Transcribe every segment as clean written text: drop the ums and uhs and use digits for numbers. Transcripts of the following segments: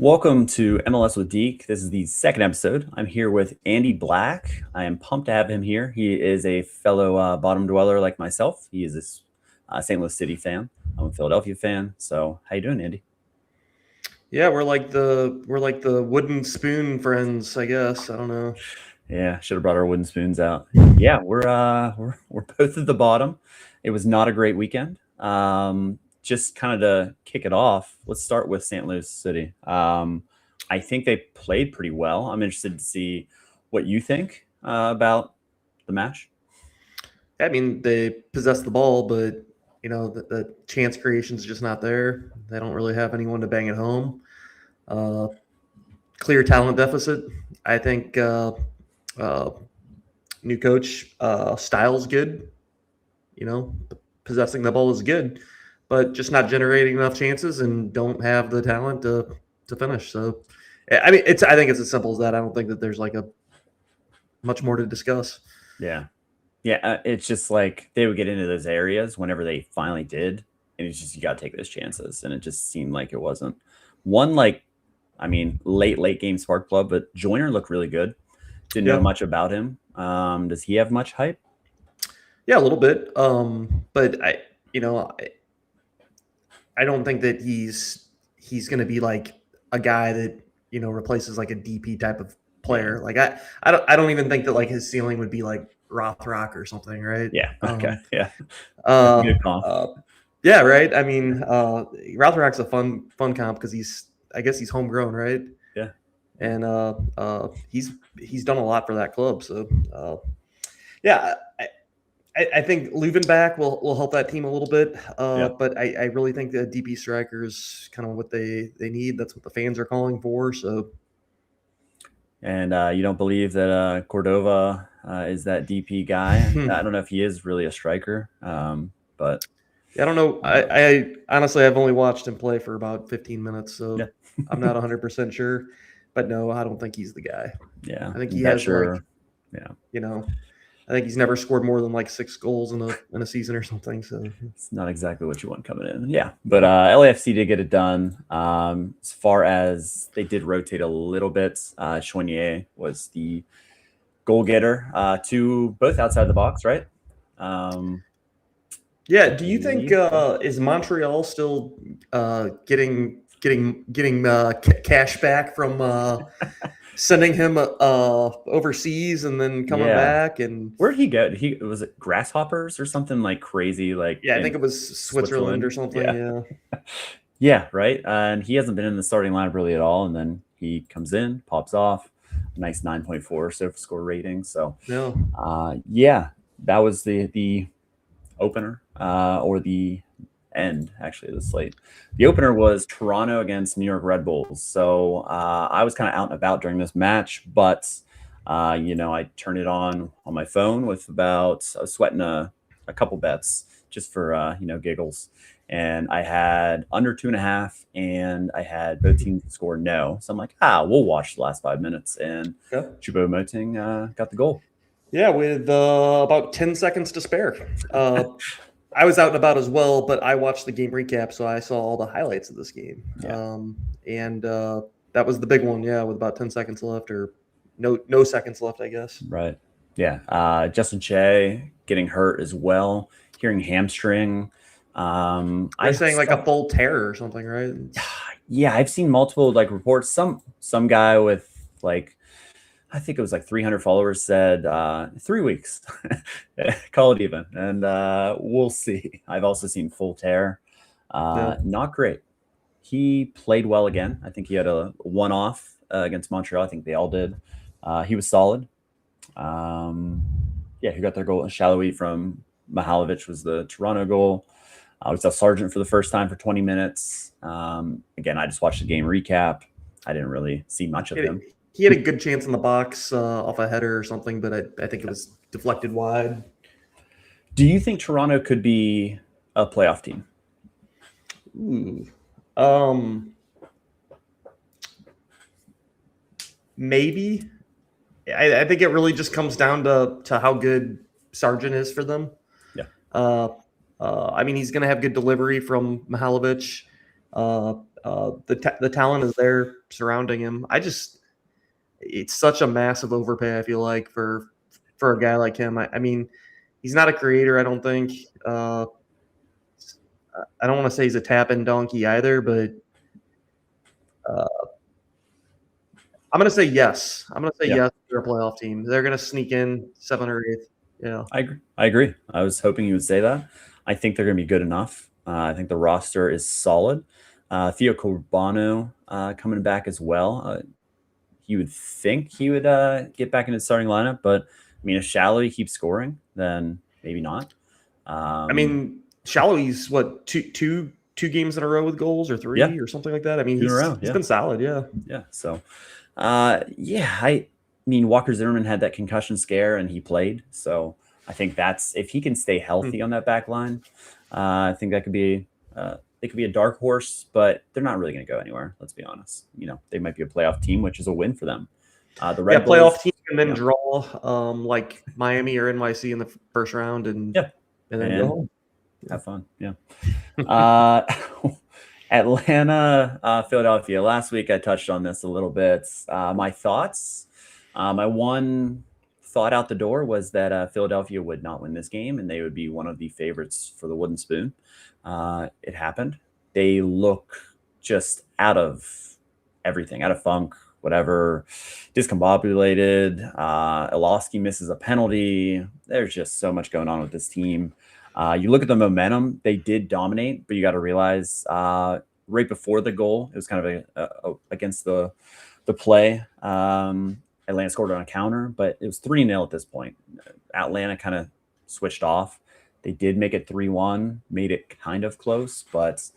Welcome to MLS with Deke. This is the second episode. I'm here with Andy Black. I am pumped to have him here. He is a fellow bottom dweller like myself. He is a St. Louis City fan. I'm a Philadelphia fan. So, how you doing, Andy? Yeah, we're like the wooden spoon friends, I guess. I don't know. Yeah, should have brought our wooden spoons out. Yeah, we're both at the bottom. It was not a great weekend. Just kind of to kick it off, let's start with St. Louis City. I think they played pretty well. I'm interested to see what you think about the match. I mean, they possess the ball, but the chance creation is just not there. They don't really have anyone to bang it home. Uh, Clear talent deficit. I think uh, new coach style's good. You know, possessing the ball is good, but just not generating enough chances and don't have the talent to finish. So, I mean, I think it's as simple as that. I don't think that there's like a much more to discuss. Yeah, yeah. It's just like they would get into those areas whenever they finally did, and it's just you got to take those chances, and it just seemed like it wasn't one like. I mean, late game spark plug, but Joyner looked really good. Didn't know Yeah. much about him. Does he have much hype? Yeah, a little bit. But I don't think that he's going to be like a guy that replaces like a DP type of Yeah. player. Like I don't even think that like his ceiling would be like Rothrock or something, right? Yeah. Okay. Yeah. That's a Uh, good comp. uh, yeah, right. I mean, Rothrock's a fun comp because I guess he's homegrown, right? Yeah. And he's done a lot for that club. So yeah, I think Leuvenbach will help that team a little bit, Yeah. but I really think the DP striker is kind of what they need. That's what the fans are calling for. So And you don't believe that Cordova is that DP guy? I don't know if he is really a striker, but I don't know. I honestly I've only watched him play for about 15 minutes, yeah. so I'm not 100% sure. But no, I don't think he's the guy. Yeah. I think he Bet has like your, yeah. I think he's never scored more than like 6 goals in a season or something. So It's not exactly what you want coming in. Yeah. But LAFC did get it done. As far as they did rotate a little bit, Choinier was the goal getter, two both outside the box, right? yeah, I do you think believe. is Montreal still getting cash back from sending him overseas and then coming Yeah. back? And Where'd he go? He was it grasshoppers or something like crazy, like yeah, I think in it was Switzerland or Switzerland. something. Yeah. Yeah, Yeah, right. And he hasn't been in the starting lineup really at all. And then he comes in, pops off, a nice 9.4 SOFA score rating. So, yeah, yeah, that was the opener or the end actually of the slate. The opener was Toronto against New York Red Bulls. So I was kind of out and about during this match, but I turned it on my phone with I was sweating a couple bets just for giggles. And I had under 2.5, and I had both teams to score no. So I'm like, we'll watch the last 5 minutes. And yeah. Choupo-Moting got the goal. Yeah, with about 10 seconds to spare. I was out and about as well, but I watched the game recap, so I saw all the highlights of this game. Yeah. And that was the big one, yeah, with about 10 seconds left, or no seconds left, I guess. Right. Yeah. Justin Che getting hurt as well, hearing hamstring. They're saying like a full tear or something, right? Yeah, I've seen multiple like reports. Some guy with like I think it was like 300 followers said 3 weeks. Call it even, and we'll see. I've also seen full tear. Yeah. Not great. He played well again. I think he had a one-off against Montreal. I think they all did. He was solid. Yeah, who got their goal? Shallowy from Mihalovic was the Toronto goal. We saw Sargent for the first time for 20 minutes. Again, I just watched the game recap. I didn't really see much of him. He had a good chance in the box off a header or something, but I think it was deflected wide. Do you think Toronto could be a playoff team? Ooh. Maybe. I think it really just comes down to how good Sargent is for them. Yeah. I mean, he's going to have good delivery from Mihalovic. The talent is there surrounding him. It's such a massive overpay. I feel like for a guy like him. I mean, he's not a creator. I don't think. I don't want to say he's a tap in donkey either, but I'm going to say yes. I'm going to say Yeah, yes. They're a playoff team. They're going to sneak in 7th or 8th. Yeah. I agree. I was hoping you would say that. I think they're going to be good enough. I think the roster is solid. Theo Corbano coming back as well. You would think he would get back into the starting lineup, but I mean, if Shallowy keeps scoring, then maybe not. I mean, Shallowy's what two games in a row with goals or 3 Yeah, or something like that. I mean, 2 in a row. he's Yeah, been solid. Yeah. yeah. So, yeah, I mean, Walker Zimmerman had that concussion scare and he played. So I think that's if he can stay healthy on that back line, I think that could be they could be a dark horse, but they're not really going to go anywhere. Let's be honest. You know, they might be a playoff team, which is a win for them. The Red Bulls, playoff team and then draw like Miami or NYC in the first round and then go home. Have fun. Yeah. Atlanta, Philadelphia. Last week I touched on this a little bit. My thoughts. My one thought out the door was that Philadelphia would not win this game and they would be one of the favorites for the wooden spoon. It happened. They look just out of everything, out of funk, whatever, discombobulated. Ilofsky misses a penalty. There's just so much going on with this team. You look at the momentum, they did dominate, but you got to realize right before the goal, it was kind of against the play. Atlanta scored on a counter, but it was 3-0 at this point. Atlanta kind of switched off. They did make it 3-1, made it kind of close, but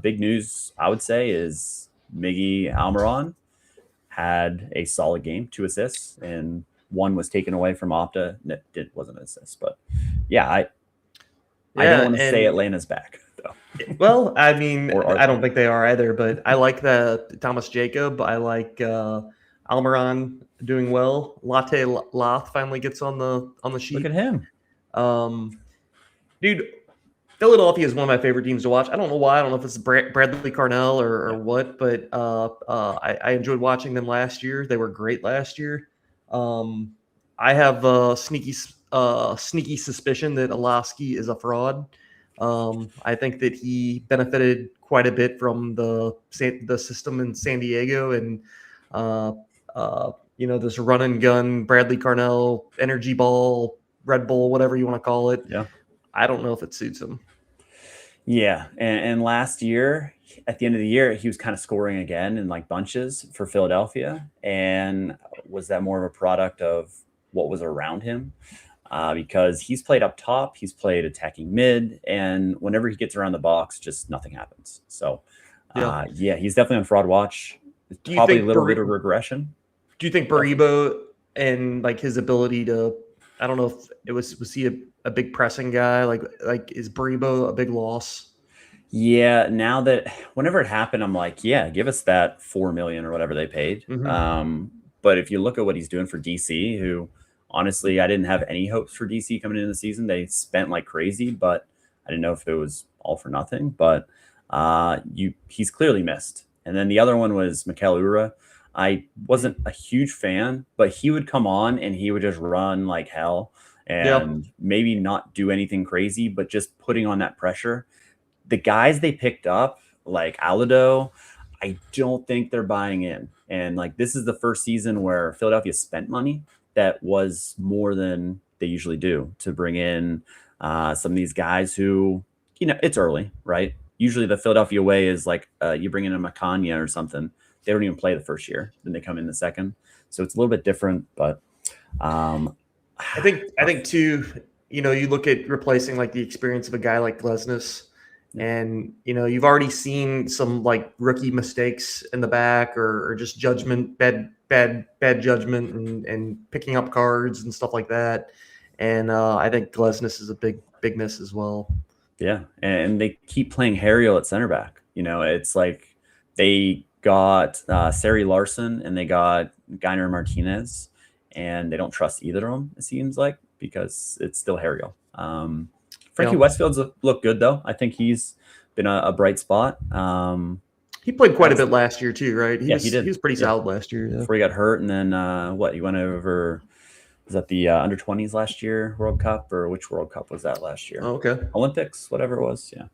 big news, I would say, is Miggy Almiron had a solid game, 2 assists, and 1 was taken away from Opta. It wasn't an assist, but yeah, I don't want to say Atlanta's back, though. Well, I mean, I don't think they are either, but I like the Thomas Jacob. I like Almiron doing well. Latte Loth finally gets on the sheet. Look at him. Dude, Philadelphia is one of my favorite teams to watch. I don't know why. I don't know if it's Bradley Carnell or what, but I enjoyed watching them last year. They were great last year. I have a sneaky suspicion that Ilofsky is a fraud. I think that he benefited quite a bit from the system in San Diego and this run and gun Bradley Carnell energy ball, Red Bull, whatever you want to call it. Yeah. I don't know if it suits him. Yeah. And last year, at the end of the year, he was kind of scoring again in like bunches for Philadelphia. And was that more of a product of what was around him? Because he's played up top, he's played attacking mid, and whenever he gets around the box, just nothing happens. So, yeah, he's definitely on fraud watch. Probably a little bit of regression. Do you think Baribo and like his ability to, I don't know if it was he a big pressing guy? Like is Baribo a big loss? Yeah, now that whenever it happened, I'm like, yeah, give us that $4 million or whatever they paid. Mm-hmm. But if you look at what he's doing for DC, who honestly I didn't have any hopes for DC coming into the season. They spent like crazy, but I didn't know if it was all for nothing. But he's clearly missed. And then the other one was Mikel Ura. I wasn't a huge fan, but he would come on and he would just run like hell and maybe not do anything crazy, but just putting on that pressure. The guys they picked up, like Alado, I don't think they're buying in. And like this is the first season where Philadelphia spent money that was more than they usually do to bring in some of these guys who, it's early, right? Usually the Philadelphia way is like you bring in a Macania or something. They don't even play the first year. Then they come in the second. So it's a little bit different, but I think too, you look at replacing like the experience of a guy like Glesnes, and you've already seen some like rookie mistakes in the back or just judgment, bad judgment and picking up cards and stuff like that. And I think Glesnes is a big miss as well. Yeah, and they keep playing Harriel at center back. It's like they got Sari Larson and they got Geiner Martinez, and they don't trust either of them, it seems like, because it's still Harriel. Frankie Westfield's looked good, though. I think he's been a bright spot. He played quite a bit last year too, right? Yeah, he did. He was pretty solid last year. Yeah. Before he got hurt, and then he went over. Was that the under 20s last year World Cup, or which World Cup was that last year? Oh, okay. Olympics, whatever it was. Yeah,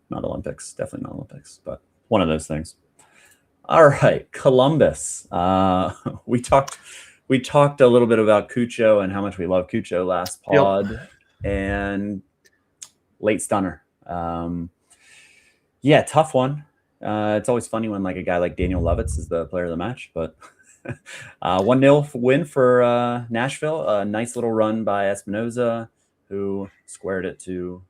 not Olympics, definitely not Olympics, but one of those things. All right, Columbus. We talked a little bit about Cucho and how much we love Cucho last pod, and late stunner. Yeah, tough one. It's always funny when like a guy like Daniel Lovitz is the player of the match, but 1-0 win for Nashville. A nice little run by Espinoza, who squared it to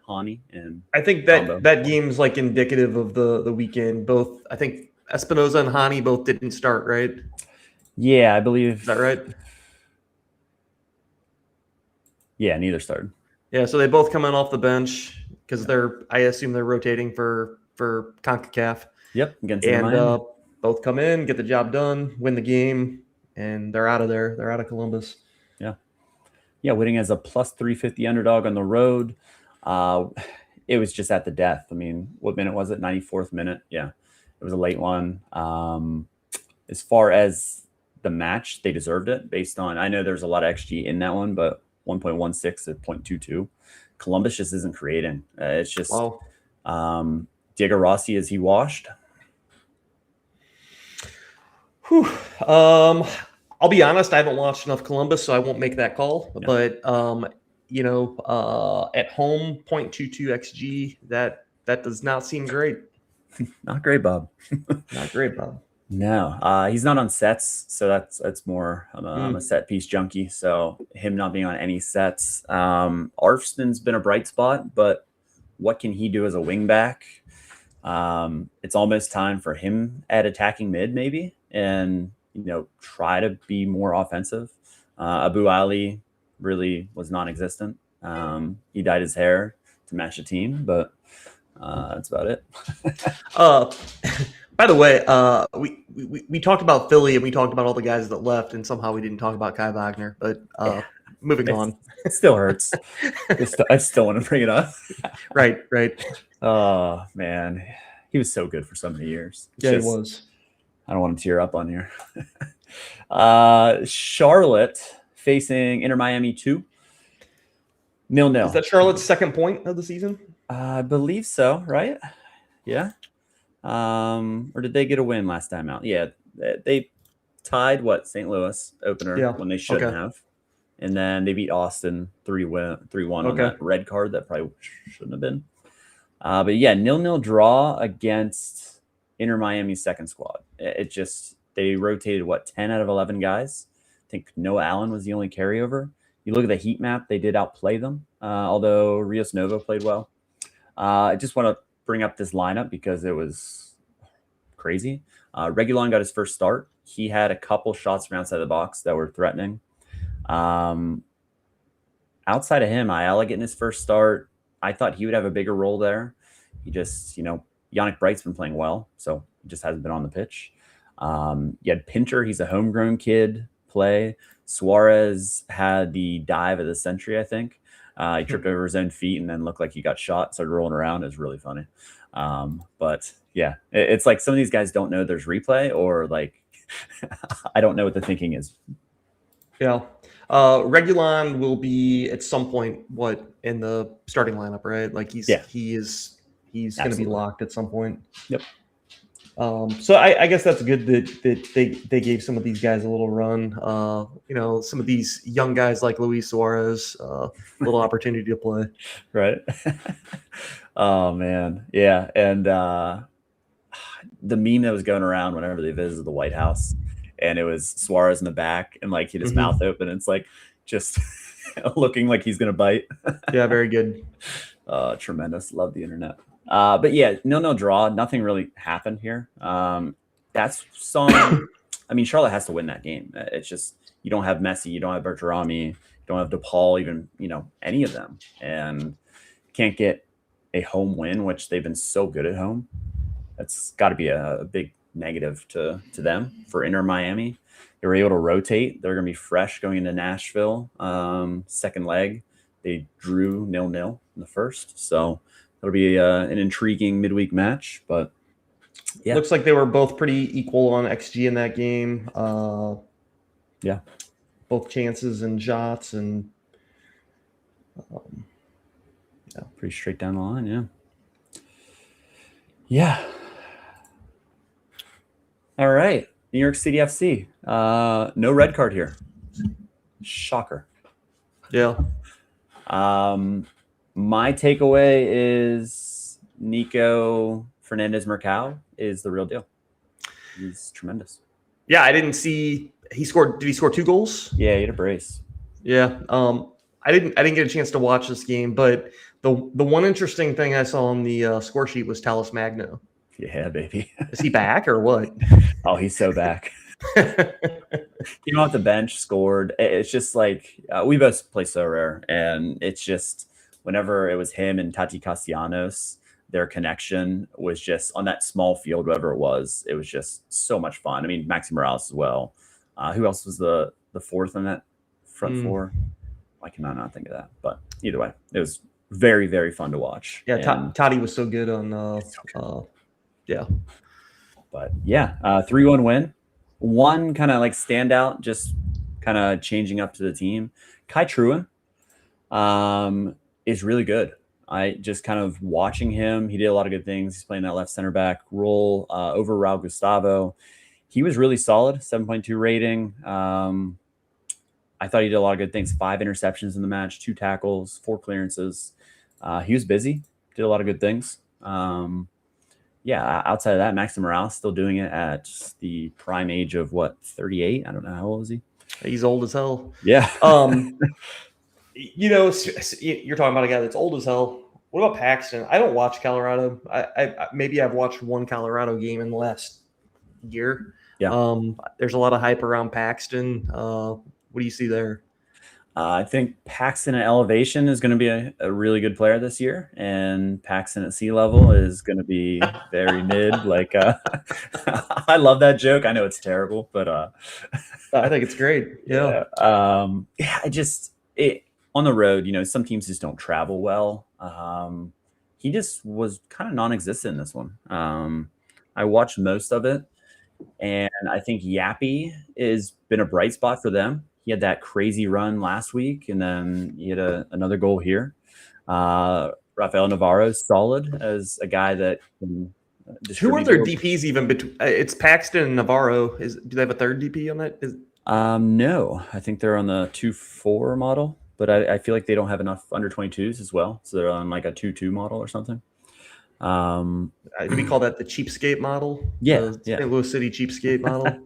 Hani. And I think that game's like indicative of the weekend. Both, I think Espinoza and Hani both didn't start, right? Yeah, I believe. Is that right? Yeah, neither started. Yeah, so they both come in off the bench because I assume they're rotating for CONCACAF. Yep, against Miami. Both come in, get the job done, win the game, and they're out of there. They're out of Columbus. Yeah, winning as a plus 350 underdog on the road. It was just at the death. I mean, what minute was it? 94th minute. Yeah, it was a late one. As far as the match, they deserved it based on, I know there's a lot of XG in that one, but 1.16 at 0.22. Columbus just isn't creating. It's just Diego Rossi, is he washed? Whew. I'll be honest, I haven't watched enough Columbus, so I won't make that call. Yeah. But at home, 0.22 XG, that does not seem great. Not great, Bob. Not great, Bob. No, he's not on sets, so that's more. I'm a set piece junkie, so him not being on any sets. Arfston's been a bright spot, but what can he do as a wing back? It's almost time for him at attacking mid, maybe, and try to be more offensive. Abu Ali really was non-existent. He dyed his hair to match the team, but that's about it. By the way, we talked about Philly and we talked about all the guys that left, and somehow we didn't talk about Kai Wagner. But moving on, it still hurts. I still want to bring it up. Right. Oh man, he was so good for so many years. He was. I don't want to tear up on here. Charlotte facing Inter Miami 2. 0-0. Is that Charlotte's second point of the season? I believe so, right? Yeah. Or did they get a win last time out? Yeah, they tied St. Louis opener when they shouldn't have, and then they beat Austin 3-1 on that red card that probably shouldn't have been. But yeah, 0-0 draw against Inter Miami's second squad. They rotated 10 out of 11 guys. I think Noah Allen was the only carryover. You look at the heat map, they did outplay them, although Rios Novo played well. I just want to bring up this lineup because it was crazy. Regulon got his first start. He had a couple shots from outside the box that were threatening. Outside of him, Ayala getting his first start, I thought he would have a bigger role there. He just, Yannick Bright's been playing well, so he just hasn't been on the pitch. You had Pinter, he's a homegrown kid, play. Suarez had the dive of the century, I think. He tripped over his own feet and then looked like he got shot, started rolling around. It was really funny. But yeah, it's like some of these guys don't know there's replay, or like I don't know what the thinking is. Yeah. Regulon will be at some point in the starting lineup, right? Like he's going to be locked at some point. Yep. So I guess that's good that they gave some of these guys a little run. Some of these young guys like Luis Suarez, a little opportunity to play. Right. Oh man, yeah. And the meme that was going around whenever they visited the White House, and it was Suarez in the back, and like he had his mouth open, and it's like just looking like he's gonna bite. Yeah, very good. Tremendous. Love the internet. But yeah, 0-0 draw. Nothing really happened here. That's some. I mean, Charlotte has to win that game. It's just you don't have Messi, you don't have Berterami, you don't have DePaul, even any of them, and can't get a home win, which they've been so good at home. That's got to be a big negative to them. For Inter Miami, they were able to rotate. They're going to be fresh going into Nashville. Second leg, they drew 0-0 in the first, so it'll be an intriguing midweek match. But Yeah. Looks like they were both pretty equal on XG in that game. Yeah. Both chances and shots, and um, Pretty straight down the line. Yeah. Yeah. All right. New York City FC. No red card here. Shocker. yeah. My takeaway is Nico Fernandez Mercado is the real deal. He's tremendous. Yeah, I didn't see he scored. Did he score 2 goals? Yeah, he had a brace. Yeah. I didn't get a chance to watch this game, but the one interesting thing I saw on the score sheet was Talis Magno. Yeah, baby. Is he back or what? Oh, he's so back. Came off the bench, scored. It's just like we both play so rare, and it's just whenever it was him and Tati Castellanos, their connection was just on that small field, whatever it was just so much fun. I mean, Maxi Morales as well. Who else was the fourth on that front four? Why can I not think of that? But either way, it was very, very fun to watch. Yeah, Toddy was so good on yeah. But yeah, 3-1 win. One kind of like standout, just kind of changing up to the team. Kai Truen is really good. I just kind of watching him. He did a lot of good things. He's playing that left center back role over Raul Gustavo. He was really solid, 7.2 rating. I thought he did a lot of good things. 5 interceptions in the match, 2 tackles, 4 clearances. He was busy, did a lot of good things. Yeah, outside of that, Maxi Morales still doing it at the prime age of 38? I don't know. How old is he? He's old as hell. Yeah. You know, you're talking about a guy that's old as hell. What about Paxton? I don't watch Colorado. I maybe I've watched one Colorado game in the last year. Yeah. There's a lot of hype around Paxton. What do you see there? I think Paxton at elevation is going to be a really good player this year, and Paxton at sea level is going to be very mid. Like, I love that joke. I know it's terrible, but I think it's great. Yeah. Yeah. On the road, you know, some teams just don't travel well. He just was kind of non-existent in this one. I watched most of it, and I think Yappy has been a bright spot for them. He had that crazy run last week, and then he had another goal here. Rafael Navarro is solid as a guy that can Who are their DPs even between? It's Paxton and Navarro. Do they have a third DP on that? No, I think they're on the 2-4 model, but I feel like they don't have enough under 22s as well, so they're on like a 2-2 model or something. Do we call that the cheapskate model? Yeah, the St. Louis City cheapskate model.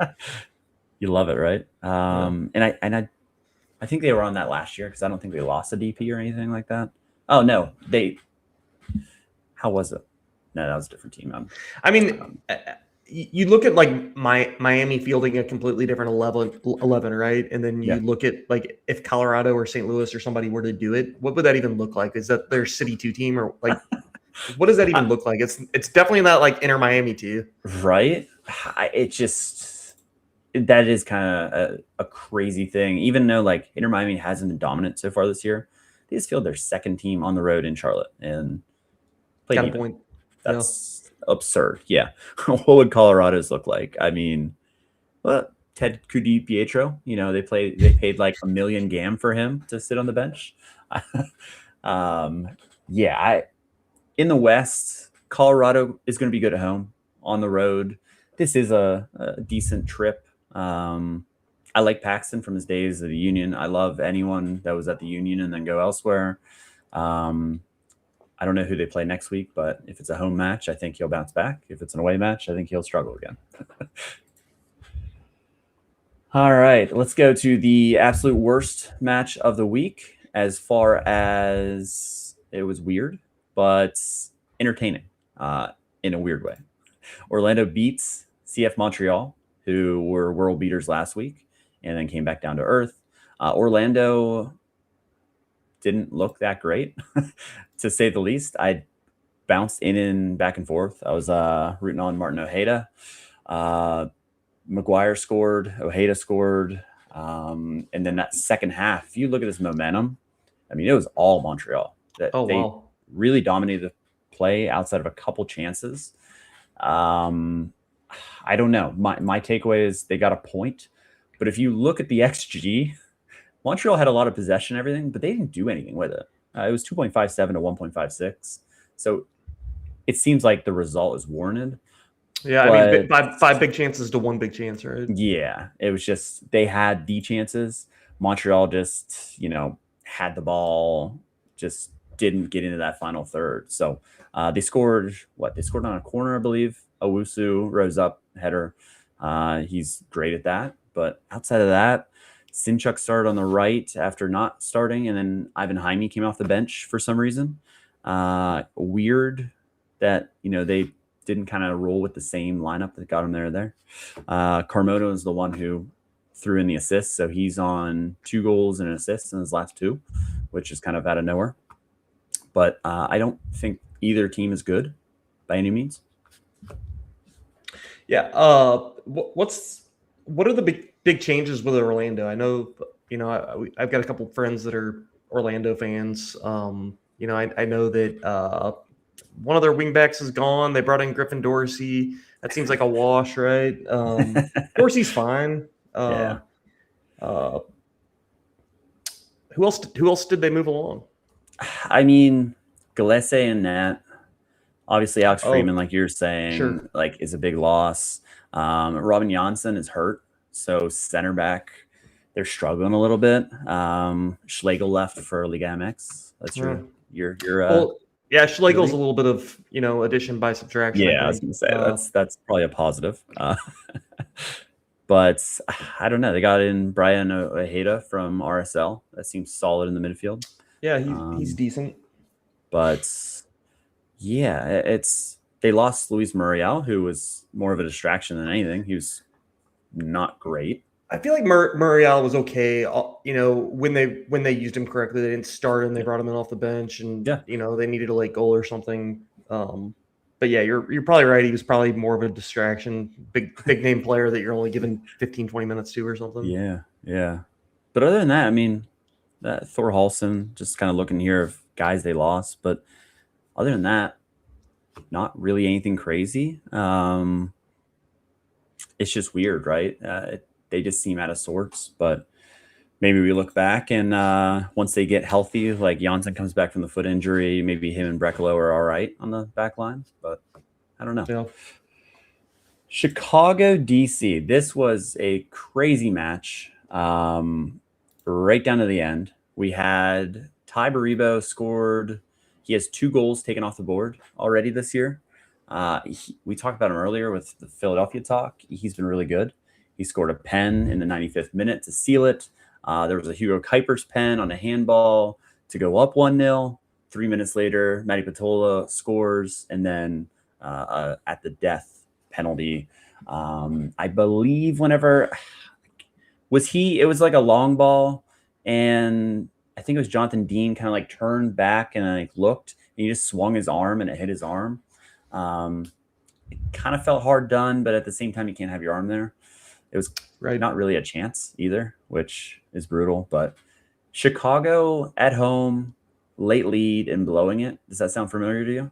You love it, right? And I think they were on that last year because I don't think they lost a DP or anything like that. Oh no, how was it? No, that was a different team. I mean, you look at like Miami fielding a completely different 11, right? And then you look at like if Colorado or St. Louis or somebody were to do it, what would that even look like? Is that their City 2 team or like what does that even look like? It's definitely not like Inter Miami 2, right? That is kind of a crazy thing. Even though like Inter Miami hasn't been dominant so far this year, they just field their second team on the road in Charlotte and played got a even. point. That's absurd. Yeah. What would Colorado's look like? I mean, well, Ted Cudi Pietro, you know, they paid like $1 million GAM for him to sit on the bench. In the West, Colorado is going to be good at home. On the road, this is a decent trip. I like Paxton from his days of the Union. I love anyone that was at the Union and then go elsewhere. I don't know who they play next week, but if it's a home match, I think he'll bounce back. If it's an away match, I think he'll struggle again. All right, let's go to the absolute worst match of the week. As far as it was weird, but entertaining in a weird way. Orlando beats CF Montreal, who were world beaters last week, and then came back down to earth. Orlando didn't look that great, to say the least. I bounced in and back and forth. I was rooting on Martin Ojeda. McGuire scored, Ojeda scored. And then that second half, if you look at this momentum, I mean, it was all Montreal. They really dominated the play outside of a couple chances. I don't know. My takeaway is they got a point, but if you look at the XG, Montreal had a lot of possession and everything, but they didn't do anything with it. It was 2.57 to 1.56. So it seems like the result is warranted. Yeah, I mean, But five big chances to one big chance, right? yeah, it was just they had the chances. Montreal just, had the ball, just didn't get into that final third. So they scored what? They scored on a corner, I believe. Owusu rose up header. He's great at that. But outside of that, Sinchuk started on the right after not starting, and then Ivan Jaime came off the bench for some reason. Weird that they didn't kind of roll with the same lineup that got him there. Carmona is the one who threw in the assist, so he's on 2 goals and an assist in his last 2, which is kind of out of nowhere. But I don't think either team is good by any means. Yeah. What are the big changes with Orlando? I know, I've got a couple friends that are Orlando fans. I know that one of their wingbacks is gone. They brought in Griffin Dorsey. That seems like a wash, right? Dorsey's fine. Yeah. Who else did they move along? I mean, Gillespie and Nat. Obviously, Alex Freeman, Oh, like you're saying, sure. is a big loss. Robin Janssen is hurt, so center back, they're struggling a little bit. Schlegel left for Liga MX. That's Yeah. your Well, yeah, Schlegel's a little bit of addition by subtraction. yeah. I I was think. gonna say that's probably a positive. But I don't know. They got in Brian Ojeda from RSL. That seems solid in the midfield. Yeah, he's decent. But yeah, they lost Luis Muriel, who was more of a distraction than anything. He was not great. I feel like Muriel was okay. When they used him correctly, they didn't start him. They brought him in off the bench, and Yeah. they needed a late goal or something. But yeah, you're probably right. He was probably more of a distraction. Big name player that you're only giving 15, 20 minutes to or something. Yeah, yeah. But other than that, I mean, that Thor Halson, just kind of looking here of guys they lost. But other than that, not really anything crazy. It's just weird, right? They just seem out of sorts. But maybe we look back and once they get healthy, like Janssen comes back from the foot injury, maybe him and Brekalo are all right on the back line. But I don't know. Yeah. Chicago, DC. This was a crazy match right down to the end. We had Ty Baribo scored. He has 2 goals taken off the board already this year. We talked about him earlier with the Philadelphia talk. He's been really good. He scored a pen in the 95th minute to seal it. There was a Hugo Kuipers pen on a handball to go up 1-0. 3 minutes later, Matty Patola scores, and then at the death penalty, I believe it was like a long ball, and I think it was Jonathan Dean kind of like turned back and looked, and he just swung his arm and it hit his arm. It kind of felt hard done, but at the same time, you can't have your arm there. It was Right. not really a chance either, which is brutal. But Chicago at home, late lead and blowing it. Does that sound familiar to you?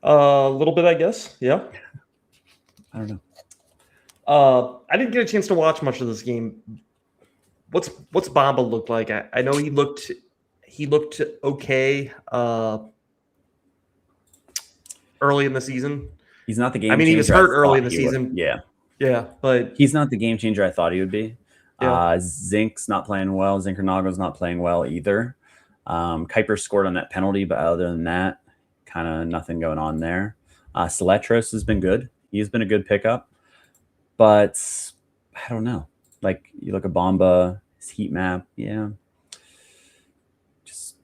A little bit, I guess. Yeah. I don't know. I didn't get a chance to watch much of this game. What's Bamba look like? I know he looked okay early in the season. He's not the game changer. I mean, he was hurt early in the season. Yeah. Yeah, but he's not the game changer I thought he would be. Yeah. Zink's not playing well. Zinkernagel's not playing well either. Kuiper scored on that penalty, but other than that, kind of nothing going on there. Saletros has been good. He's been a good pickup. But I don't know. Like, you look at Bamba, his heat map, yeah. Just,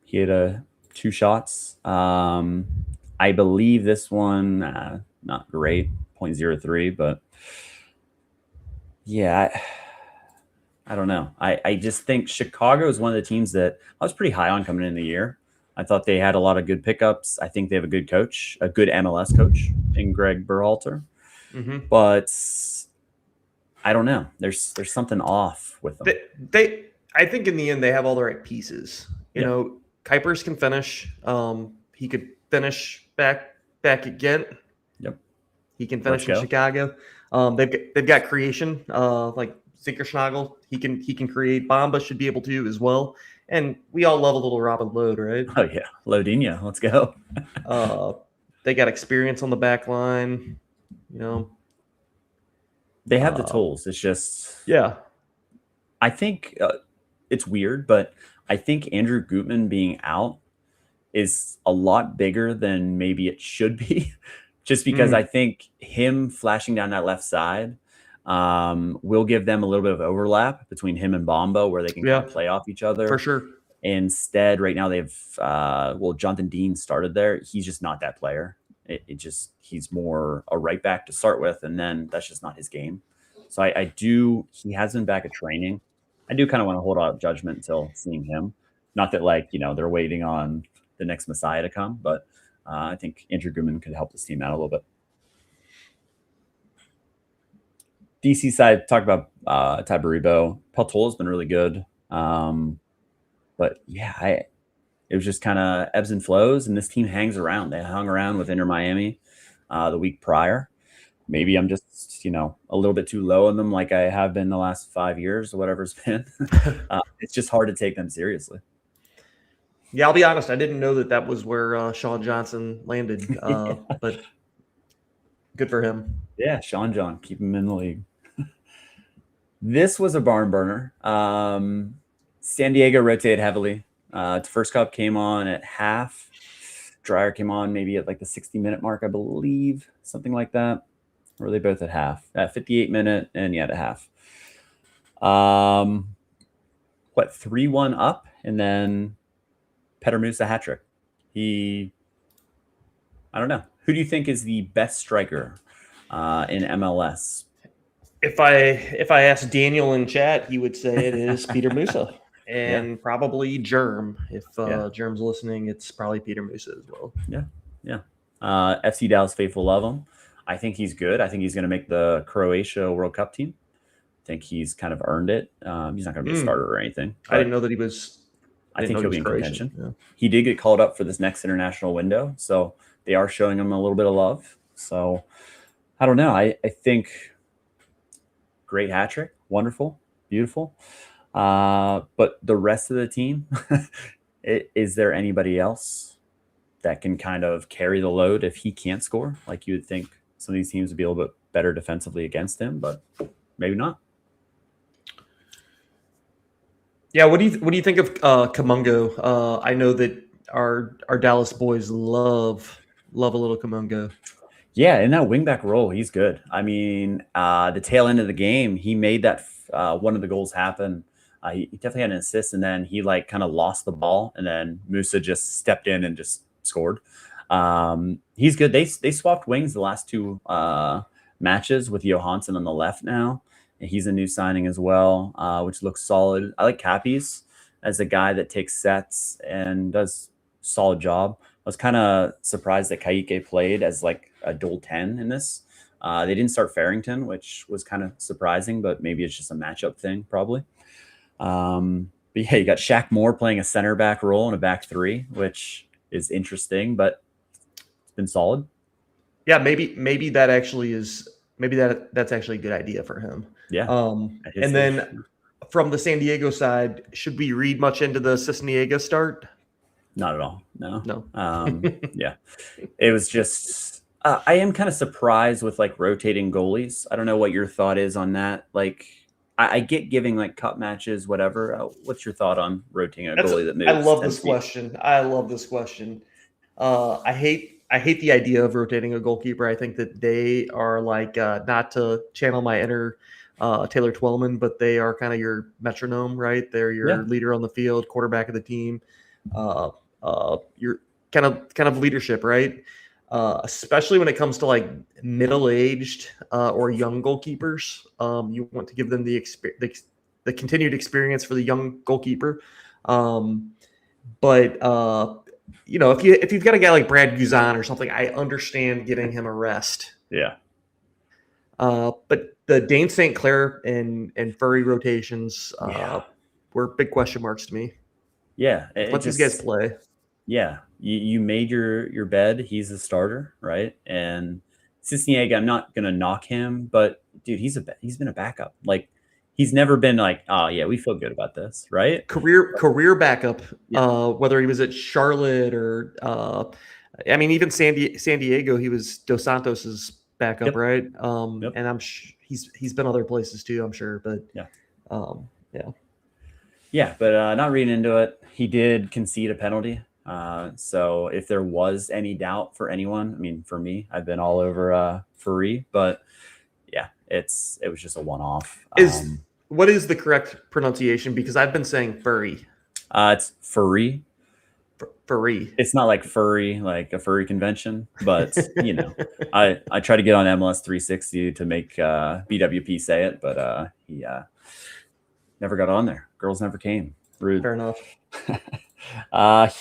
he had 2 shots. I believe this one, not great, 0.03, but yeah, I don't know. I just think Chicago is one of the teams that I was pretty high on coming in the year. I thought they had a lot of good pickups. I think they have a good coach, a good MLS coach in Greg Berhalter. Mm-hmm. But I don't know. There's something off with them. I think in the end they have all the right pieces. You know, Kuipers can finish. He could finish back back at Ghent. Yep. He can Let's finish in go. Chicago. They've got creation like Zinkerschnagel. He can create. Bamba should be able to as well. And we all love a little Robin Lode, right? Oh yeah, Lodinha. Let's go. They got experience on the back line. They have the tools. It's just Yeah. I think it's weird, but I think Andrew Gutman being out is a lot bigger than maybe it should be, just because I think him flashing down that left side will give them a little bit of overlap between him and Bombo, where they can kind of play off each other. For sure. Instead, right now they've Jonathan Dean started there. He's just not that player. He's more a right back to start with, and then that's just not his game. So he has been back at training. I do kind of want to hold out judgment until seeing him. Not that they're waiting on the next Messiah to come, but I think Andrew Gutman could help this team out a little bit. DC side, talk about Tabaribo. Peltola's been really good. But yeah, it was just kind of ebbs and flows, and this team hangs around. They hung around with Inter Miami the week prior. Maybe I'm just, a little bit too low on them like I have been the last 5 years or whatever it's been. It's just hard to take them seriously. Yeah, I'll be honest. I didn't know that was where Sean Johnson landed, but good for him. Yeah, Sean John, keep him in the league. This was a barn burner. San Diego rotated heavily. First cup came on at half. Dreyer came on maybe at like the 60-minute mark, I believe, something like that. Or were they both at half? At 58-minute and at half. 3-1 up, and then Petr Musa hat trick. I don't know. Who do you think is the best striker in MLS? If I asked Daniel in chat, he would say it is Petr Musa. And probably Germ. If Germ's listening, it's probably Petr Musa as well. Yeah. FC Dallas faithful love him. I think he's good. I think he's going to make the Croatia World Cup team. I think he's kind of earned it. He's not going to be a starter or anything. I didn't know that he was. I think he'll be in contention. Yeah. He did get called up for this next international window, so they are showing him a little bit of love. So I don't know. I think great hat trick, wonderful, beautiful. But the rest of the team, is there anybody else that can kind of carry the load if he can't score? Like you would think some of these teams would be a little bit better defensively against him, but maybe not. Yeah, what do you think of Kamungo? I know that our Dallas boys love a little Kamungo. Yeah, in that wingback role, he's good. I mean, the tail end of the game, he made that one of the goals happen. He definitely had an assist, and then he kind of lost the ball, and then Musa just stepped in and just scored. He's good. They swapped wings the last two matches with Johansson on the left now. And he's a new signing as well, which looks solid. I like Cappies as a guy that takes sets and does a solid job. I was kind of surprised that Kaique played as like a dual 10 in this. They didn't start Farrington, which was kind of surprising, but maybe it's just a matchup thing, probably. But yeah, you got Shaq Moore playing a center back role in a back three, which is interesting, but it's been solid. Yeah, maybe that actually is. Maybe that's actually a good idea for him. Yeah. And then from the San Diego side, should we read much into the Cisniega start? Not at all. No. No. Yeah. It was just I am kind of surprised with rotating goalies. I don't know what your thought is on that. I get giving cup matches, whatever. What's your thought on rotating a goalie that moves? I love this question. I hate the idea of rotating a goalkeeper. I think that they are not to channel my inner Taylor Twellman, but they are kind of your metronome, right? They're your leader on the field, quarterback of the team. Your kind of leadership, right? Especially when it comes to middle-aged or young goalkeepers. You want to give them the continued experience for the young goalkeeper. But if you've got a guy like Brad Guzan or something, I understand giving him a rest. Yeah. But the Dane St. Clair and Furry rotations were big question marks to me. Yeah. Let these guys play. Yeah. you made your bed. He's a starter, right? And Cisniega, I'm not gonna knock him, but dude, he's been a backup. Like he's never been like, oh yeah, we feel good about this, right? Career backup. Yeah. Whether he was at Charlotte or I mean, even San Diego, he was Dos Santos's backup, Yep. right? Yep. And he's been other places too, I'm sure. But Yeah. yeah, Yeah, but not reading into it. He did concede a penalty. So if there was any doubt for anyone, I mean, for me, I've been all over Furry, but yeah, it was just a one-off. What is the correct pronunciation? Because I've been saying furry, It's Furry. furry. It's not like furry, like a furry convention, but I try to get on MLS 360 to make BWP say it, but he never got on there. Girls never came. Rude. Fair enough.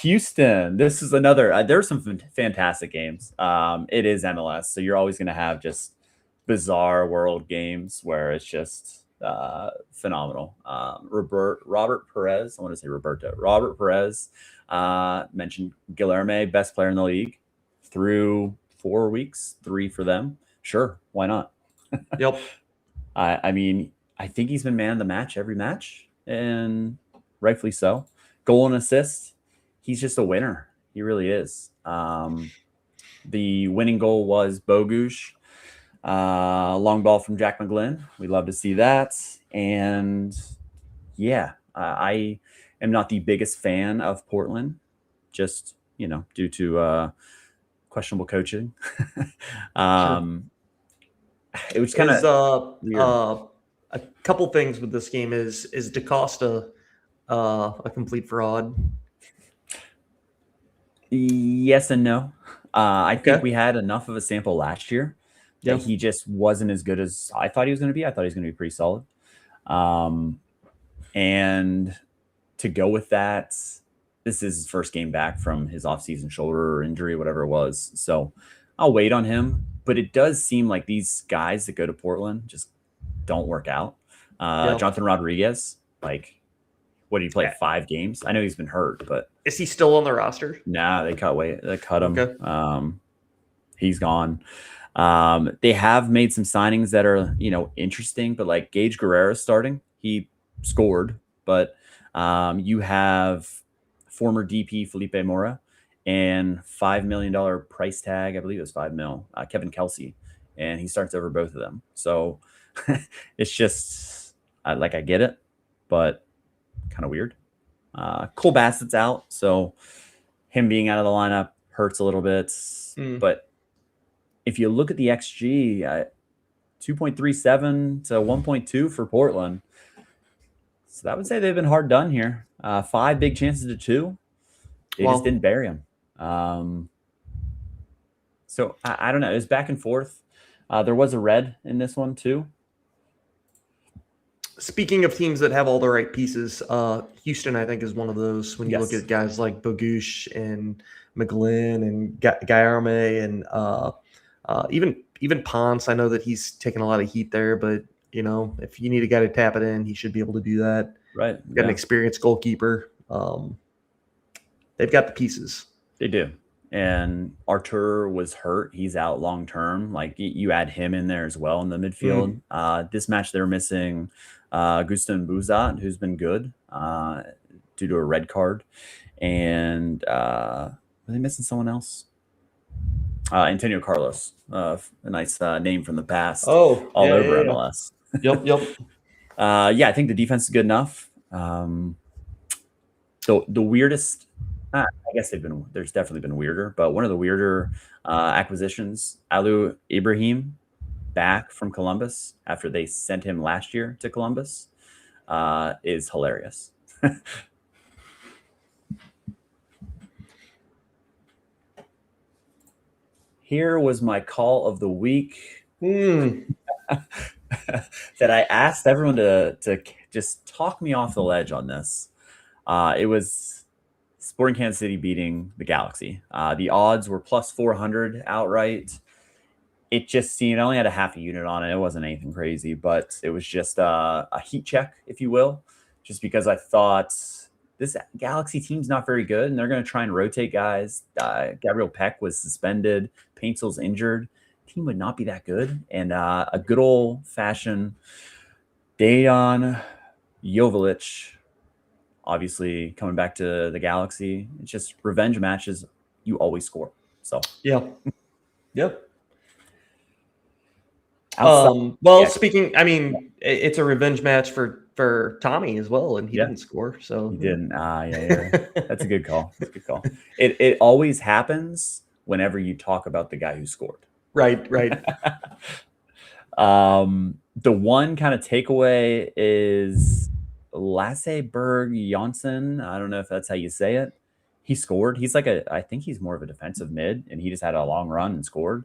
Houston. This is another. There's some fantastic games. It is MLS, so you're always going to have just bizarre world games where it's just phenomenal. Robert Perez. I want to say Roberto. Robert Perez mentioned Guilherme, best player in the league through 4 weeks, 3 for them. Sure, why not? Yep. I mean, I think he's been man of the match every match, and rightfully so. Goal and assist, he's just a winner. He really is. The winning goal was Bogusz. Long ball from Jack McGlynn. We love to see that. And yeah, I am not the biggest fan of Portland, just, due to questionable coaching. Sure. It was kind of weird. A couple things with this game is DaCosta a complete fraud? Yes and no. I think Okay. we had enough of a sample last year that Yep. he just wasn't as good as I thought he was going to be. I thought he was going to be pretty solid. And to go with that, this is his first game back from his offseason shoulder injury, whatever it was. So I'll wait on him. But it does seem like these guys that go to Portland just don't work out. Yep. Jonathan Rodriguez, like, what did he play? Yeah. 5 games? I know he's been hurt, but Is he still on the roster? nah, they cut him. Okay. He's gone. They have made some signings that are, interesting, but like Gage Guerrero starting, he scored, but you have former DP Felipe Mora and $5 million price tag. I believe it was $5 million. Kevin Kelsey, and he starts over both of them. So it's just I get it, but kind of weird. Cole Bassett's out, so him being out of the lineup hurts a little bit. But if you look at the XG, 2.37 to 1.2 for Portland. So I would say they've been hard done here. 5 big chances to 2. They just didn't bury them. So I don't know. It was back and forth. There was a red in this one too. Speaking of teams that have all the right pieces, Houston, I think, is one of those. When you look at guys like Bogusz and McGlynn and Guilherme and even Ponce, I know that he's taken a lot of heat there, but if you need a guy to tap it in, he should be able to do that. Right. Got an experienced goalkeeper. They've got the pieces. They do. And Artur was hurt. He's out long term. Like you add him in there as well in the midfield. This match they were missing Gustin Buzat, who's been good due to a red card. And are they missing someone else? Antonio Carlos, a nice name from the past. Over MLS. Yep. I think the defense is good enough. So the weirdest, I guess there's definitely been weirder, but one of the weirder acquisitions, Alu Ibrahim, back from Columbus after they sent him last year to Columbus, is hilarious. Here was my call of the week that I asked everyone to just talk me off the ledge on this. It was Sporting Kansas City beating the Galaxy. The odds were plus 400 outright. It just seemed, I only had a half a unit on it. It wasn't anything crazy, but it was just a heat check, if you will, just because I thought this Galaxy team's not very good, and they're going to try and rotate guys. Gabriel Peck was suspended. Painsel's injured. Team would not be that good. And a good old-fashioned Dejan Joveljic, obviously coming back to the Galaxy. It's just revenge matches. You always score. So yeah, yep. Speaking, I mean, it's a revenge match for Tommy as well, and he didn't score. So he didn't. Yeah. That's a good call. That's a good call. It always happens whenever you talk about the guy who scored. Right. The one kind of takeaway is Lasseberg Jonsson. I don't know if that's how you say it. He scored. He's I think he's more of a defensive mid, and he just had a long run and scored.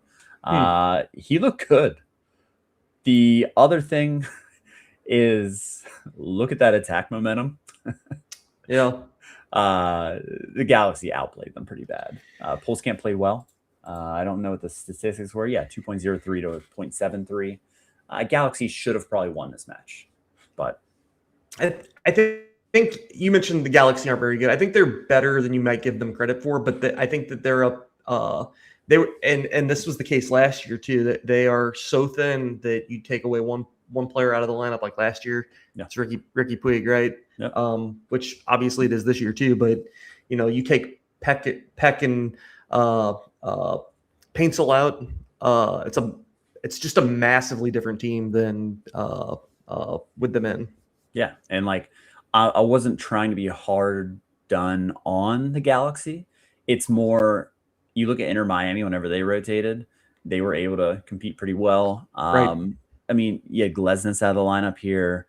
He looked good. The other thing is look at that attack momentum. Yeah. The Galaxy outplayed them pretty bad. Pulskamp played well. I don't know what the statistics were. Yeah, 2.03 to 0.73. Galaxy should have probably won this match. But I think you mentioned the Galaxy aren't very good. I think they're better than you might give them credit for, but I think that they're up. They were, and this was the case last year too. That they are so thin that you take away one player out of the lineup, like last year. Yeah. It's Ricky Puig, right? Yep. Which obviously it is this year too. But you take Peck and Paintsel out. It's just a massively different team than with them in. Yeah, and I wasn't trying to be hard done on the Galaxy. It's more, you look at Inter Miami whenever they rotated, they were able to compete pretty well. Right. I mean, you had Glesnes out of the lineup here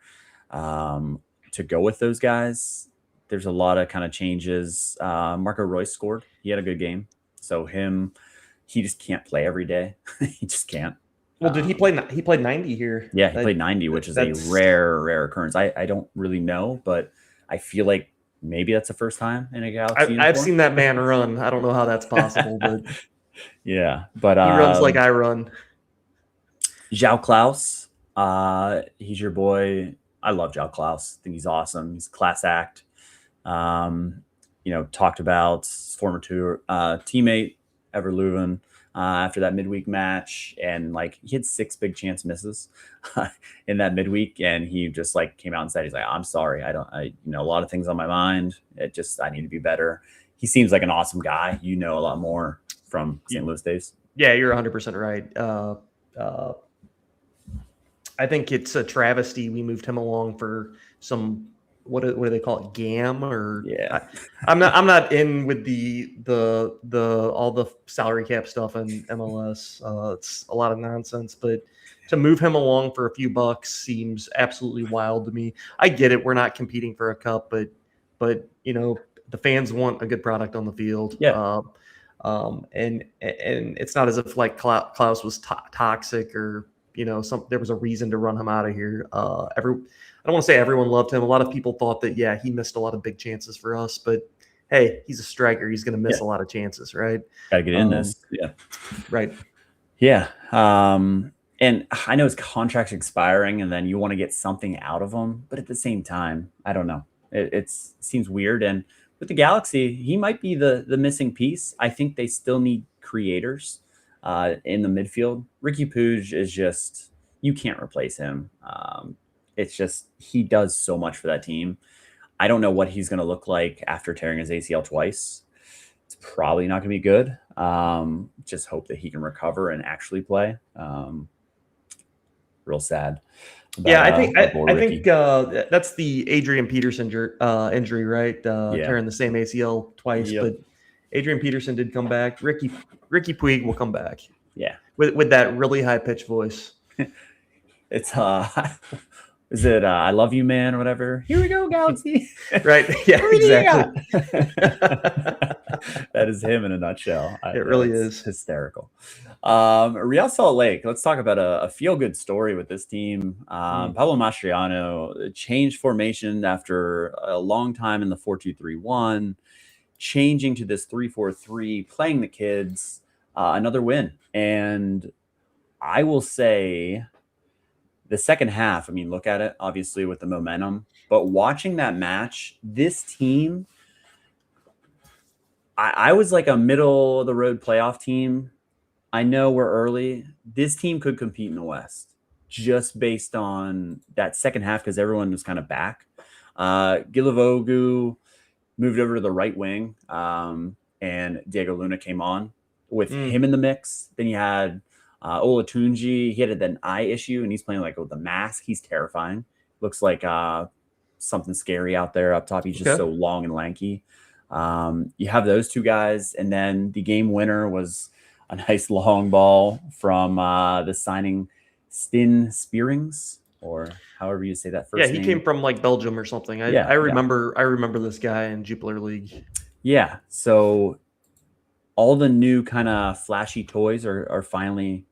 to go with those guys. There's a lot of kind of changes. Marco Royce scored. He had a good game. So he just can't play every day. He just can't. Well, did he play? He played 90 here. Yeah, he played 90, which is a rare occurrence. I don't really know, but I feel like maybe that's the first time in a Galaxy. I've seen that man run. I don't know how that's possible, but yeah, but he runs like I run. João Klaus, he's your boy. I love João Klaus. I think he's awesome. He's a class act. Talked about his former teammate Ever Leuven after that midweek match, and he had 6 big chance misses in that midweek, and he just came out and said, he's like, I'm sorry, a lot of things on my mind. I need to be better. He seems like an awesome guy. A lot more from St. Louis days. Yeah, you're 100% right. I think it's a travesty we moved him along for some what do they call it, GAM or yeah. I'm not in with the all the salary cap stuff in MLS. It's a lot of nonsense, but to move him along for a few bucks seems absolutely wild to me. I get it, we're not competing for a cup, but the fans want a good product on the field. Yeah. And it's not as if Klaus was toxic or there was a reason to run him out of here. I don't want to say everyone loved him. A lot of people thought that, he missed a lot of big chances for us, but hey, he's a striker. He's going to miss a lot of chances, right? Got to get in this. Yeah. Right. Yeah. And I know his contract's expiring and then you want to get something out of him, but at the same time, I don't know. It seems weird. And with the Galaxy, he might be the missing piece. I think they still need creators in the midfield. Ricky Puig is just, you can't replace him. It's just, he does so much for that team. I don't know what he's going to look like after tearing his ACL twice. It's probably not going to be good. Just hope that he can recover and actually play. Real sad. I think that's the Adrian Peterson injury, right? Tearing the same ACL twice, but Adrian Peterson did come back. Ricky Puig will come back. Yeah, with that really high pitched voice. It's is it I love you, man, or whatever? Here we go, Galaxy. Right? Yeah, exactly. That is him in a nutshell. It really is hysterical. Real Salt Lake. Let's talk about a feel-good story with this team. Pablo Mastriano changed formation after a long time in the 4-2-3-1, changing to this 3-4-3, playing the kids. Another win, and I will say, The second half, I mean, look at it, obviously, with the momentum. But watching that match, this team, I was like a middle of the road playoff team. I know we're early. This team could compete in the West just based on that second half because everyone was kind of back. Gilivogu moved over to the right wing, and Diego Luna came on with him in the mix. Then you had Olatunji. He had an eye issue, and he's playing like with the mask. He's terrifying. Looks like something scary out there up top. He's just so long and lanky. You have those two guys, and then the game winner was a nice long ball from the signing Stin Spearings, or however you say that first name. Yeah, he came from like Belgium or something. I remember this guy in Jupiler League. Yeah, so all the new kind of flashy toys are finally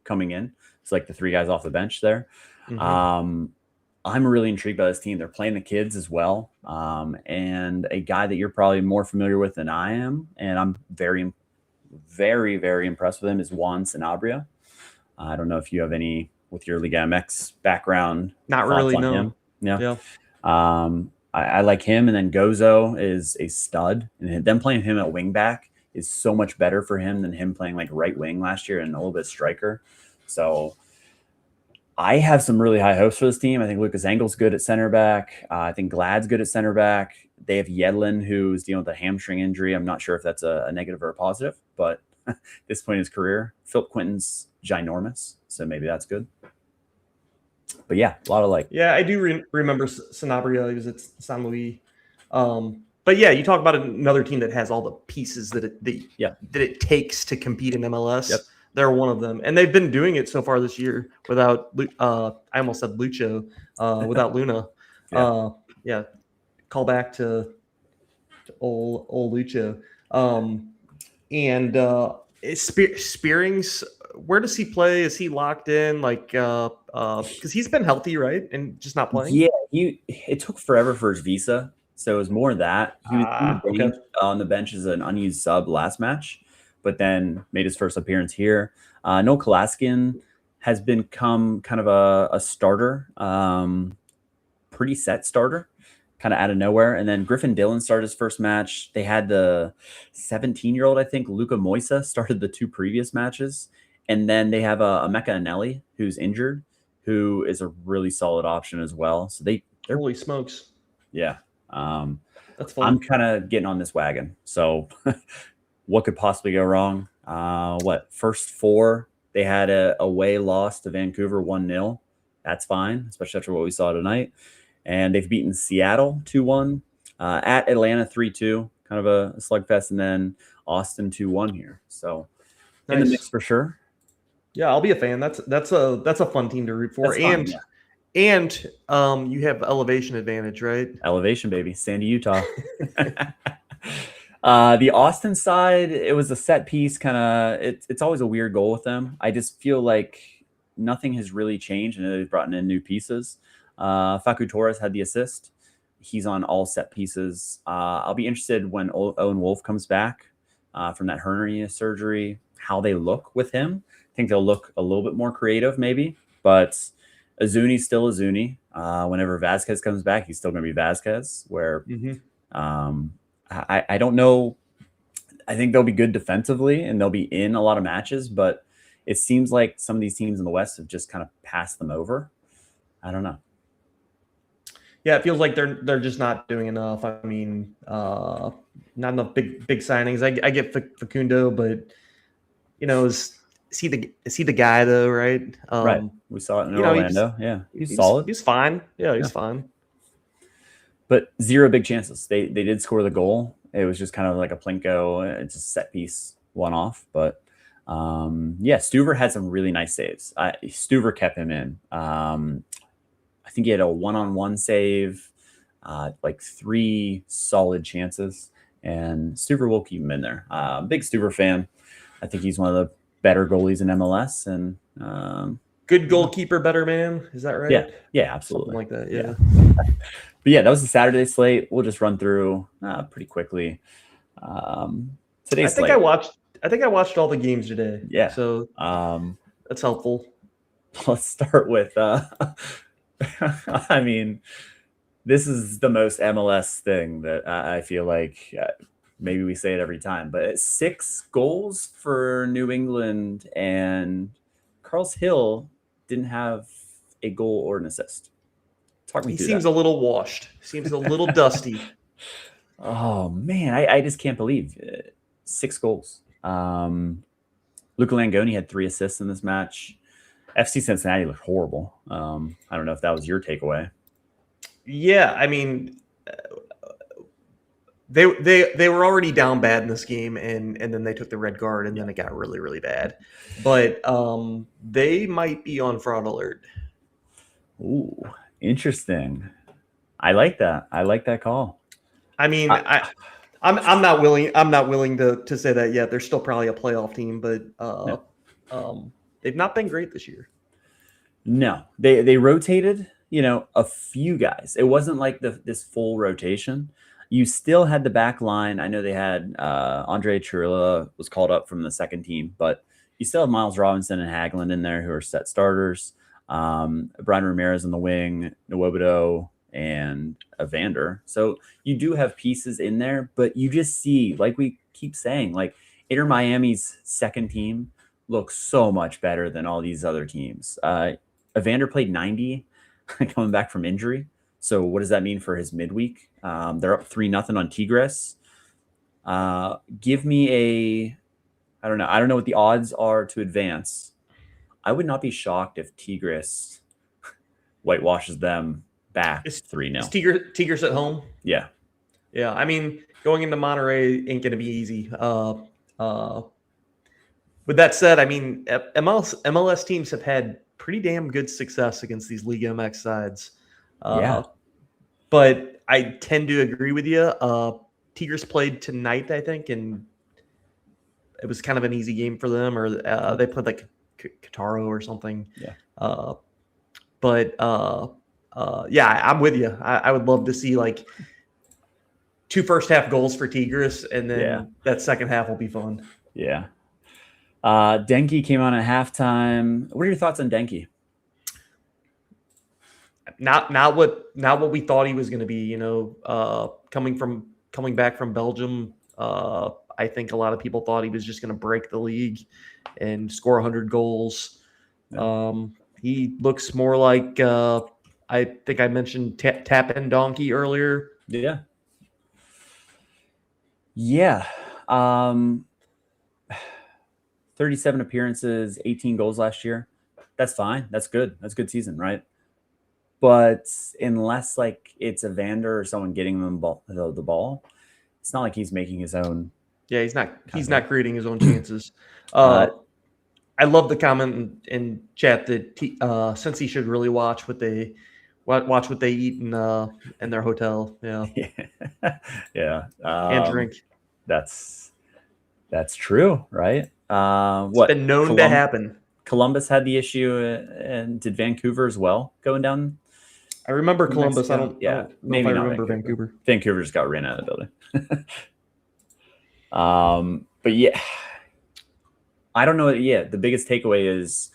coming in. It's like the three guys off the bench there. I'm really intrigued by this team. They're playing the kids as well. And a guy that you're probably more familiar with than I am, and I'm very, very, very impressed with him, is Juan Sanabria. I don't know if you have any with your Liga MX background. Not really, no. Him. Yeah. I like him. And then Gozo is a stud. And them playing him at wing back is so much better for him than him playing like right wing last year and a little bit striker. So I have some really high hopes for this team. I think Lucas Engel's good at center back. I think Glad's good at center back. They have Yedlin, who's dealing with a hamstring injury. I'm not sure if that's a negative or a positive, but at this point in his career, Philip Quinton's ginormous, so maybe that's good. But yeah, a lot of like. Yeah, I do remember Sanabria. He was at San Luis. But yeah, you talk about another team that has all the pieces that it takes to compete in MLS. Yep. They're one of them, and they've been doing it so far this year without. I almost said Lucho, without Luna. Yeah. Call back to old Lucho. Spearings, where does he play? Is he locked in? Like, because he's been healthy, right, and just not playing. Yeah, it took forever for his visa, so it was more that he was on the bench as an unused sub last match, but then made his first appearance here. Noel Kalaskin has become kind of a starter, pretty set starter, kind of out of nowhere. And then Griffin Dillon started his first match. They had the 17-year-old, I think, Luca Moisa started the two previous matches. And then they have a Emeka Anelli, who's injured, who is a really solid option as well. So they're holy smokes. Yeah. That's fun. I'm kind of getting on this wagon. So what could possibly go wrong? First four, they had a away loss to Vancouver 1-0. That's fine, especially after what we saw tonight. And they've beaten Seattle 2-1, at Atlanta 3-2, kind of a slugfest, and then Austin 2-1 here. So in the mix for sure. Yeah, I'll be a fan. That's a fun team to root for. And you have elevation advantage, right? Elevation, baby. Sandy, Utah. The Austin side, it was a set piece kind of. It's always a weird goal with them. I just feel like nothing has really changed, and they've brought in new pieces. Facu Torres had the assist. He's on all set pieces. I'll be interested when Owen Wolf comes back from that hernia surgery, how they look with him. I think they'll look a little bit more creative maybe, but Azuni's still Azuni. Whenever Vasquez comes back, he's still going to be Vasquez, where I don't know. I think they'll be good defensively and they'll be in a lot of matches, but it seems like some of these teams in the West have just kind of passed them over. I don't know. Yeah, it feels like they're just not doing enough. I mean, not enough big signings. I get Facundo, but is he the guy though? Right. Right. We saw it in Orlando. He's solid. He's fine. Yeah, he's fine. But zero big chances. They did score the goal. It was just kind of like a Plinko. It's a set piece one off. But Stuver had some really nice saves. Stuver kept him in. I think he had a one-on-one save, like 3 solid chances, and Stuver will keep him in there. Big Stuver fan. I think he's one of the better goalies in MLS, and good goalkeeper, better man. Is that right? Yeah, absolutely. Something like that. Yeah. But yeah, that was the Saturday slate. We'll just run through pretty quickly. Today's slate. I think I watched all the games today. Yeah. So that's helpful. let's start with. I mean, this is the most MLS thing that I feel like maybe we say it every time, but 6 goals for New England, and Carl's Hill didn't have a goal or an assist. Talk me He through seems that. a little washed. Seems a little dusty. Oh man, I just can't believe 6 goals. Luca Langoni had 3 assists in this match. FC Cincinnati looked horrible. I don't know if that was your takeaway. Yeah, I mean, they were already down bad in this game, and then they took the red card, and then it got really really bad. But they might be on fraud alert. Ooh, interesting. I like that. I like that call. I mean, I'm not willing to say that yet. They're still probably a playoff team, but they've not been great this year. No, they rotated, a few guys. It wasn't like this full rotation. You still had the back line. I know they had Andre Chirilla was called up from the second team, but you still have Miles Robinson and Hagelin in there who are set starters. Brian Ramirez on the wing, Nwobodo, and Evander. So you do have pieces in there, but you just see, like we keep saying, like Inter Miami's second team looks so much better than all these other teams. Evander played 90 coming back from injury. So what does that mean for his midweek? They're up 3-0 on Tigres. Give me I don't know. I don't know what the odds are to advance. I would not be shocked if Tigres whitewashes them back 3-0. Is Tigres at home? Yeah. Yeah. I mean, going into Monterey ain't going to be easy. With that said, I mean, MLS teams have had pretty damn good success against these League MX sides. Yeah. But I tend to agree with you. Tigres played tonight, I think, and it was kind of an easy game for them, or they played like Kataro or something. Yeah. Yeah, I'm with you. I would love to see like 2 first half goals for Tigres, and then that second half will be fun. Yeah. Deke came on at halftime. What are your thoughts on Deke? Not what we thought he was going to be. Coming back from Belgium, I think a lot of people thought he was just going to break the league and score 100 goals. Yeah. He looks more like I think I mentioned Tap and Donkey earlier. Yeah. Yeah. 37 appearances, 18 goals last year. That's fine. That's good. That's a good season, right? But unless like it's Evander or someone getting them the ball, it's not like he's making his own. Yeah, he's not creating his own chances. I love the comment in chat that since he should really watch what they eat in their hotel. Yeah. Yeah. And drink. That's true, right? It's been known to happen. Columbus had the issue, and did Vancouver as well going down? I remember Columbus. Mexico? I don't know if I remember Vancouver. Vancouver just got ran out of the building. But yeah, I don't know. Yeah, the biggest takeaway is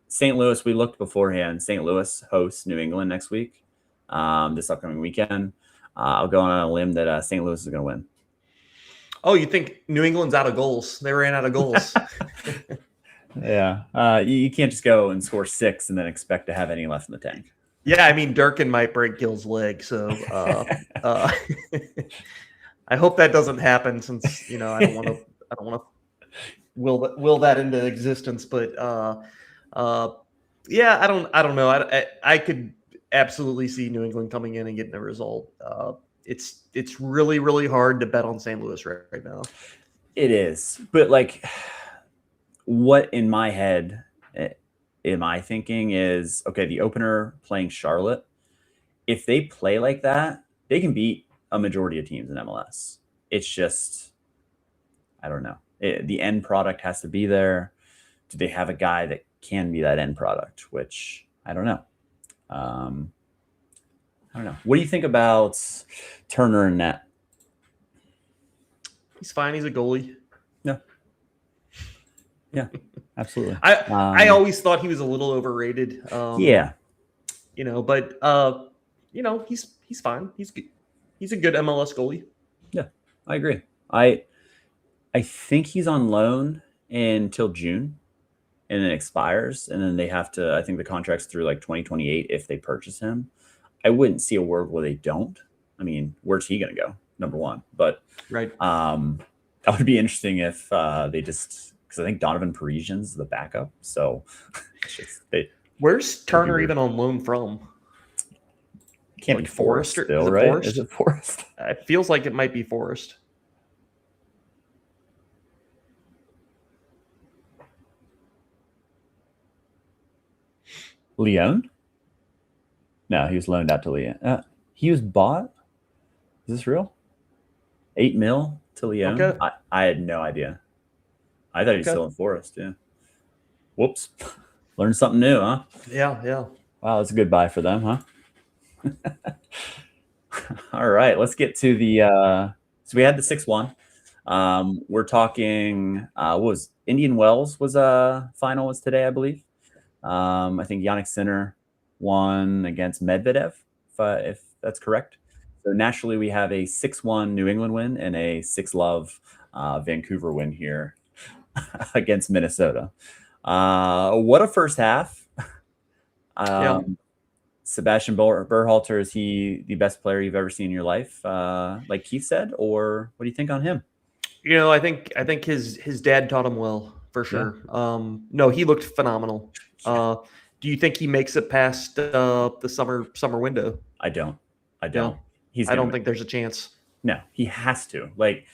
St. Louis. We looked beforehand. St. Louis hosts New England next week, this upcoming weekend. I'll go on a limb that St. Louis is going to win. Oh, you think New England's out of goals? They ran out of goals. Yeah. You can't just go and score 6 and then expect to have any left in the tank. Yeah, I mean, Durkin might break Gill's leg, so I hope that doesn't happen. Since I don't want to will that into existence. But yeah, I don't know. I could absolutely see New England coming in and getting a result. It's really really hard to bet on St. Louis right now. It is, but like, what in my head am I thinking is, okay, the opener playing Charlotte, if they play like that, they can beat a majority of teams in MLS. It's just, I don't know. The end product has to be there. Do they have a guy that can be that end product? Which I don't know. I don't know. What do you think about Turner and net? He's fine. He's a goalie. No. Yeah, absolutely. I always thought he was a little overrated. Yeah, But he's fine. He's good. He's a good MLS goalie. yeah, I agree. I think he's on loan until June, and then expires, and then they have to. I think the contract's through like 2028 if they purchase him. I wouldn't see a world where they don't. I mean, where's he going to go? Number one, but Right. that would be interesting if they just because I think Donovan Parisian's the backup. So where's Turner even on loan from? Can't be Forest still, is it right? Forest? Is it Forest? It feels like it might be Forest. Leon? No, he was loaned out to Leon. He was bought. Is this real? 8 mil to Leon. Okay. I had no idea. I thought he was still in Forest. Yeah. Whoops. Learned something new, huh? Yeah, yeah. Wow, that's a good buy for them, huh? All right, let's get to the. So we had the 6-1. We're talking. What was Indian Wells was final was today, I believe. I think Yannick Sinner won against Medvedev, if that's correct. So naturally, we have a 6-1 New England win and a 6-love Vancouver win here against Minnesota. What a first half. Sebastian Berhalter, is he the best player you've ever seen in your life, like Keith said, or what do you think on him? I think his dad taught him well for sure. Yeah. No, he looked phenomenal. Yeah. Do you think he makes it past the summer window? I don't. No, I don't think there's a chance. No, he has to. Like,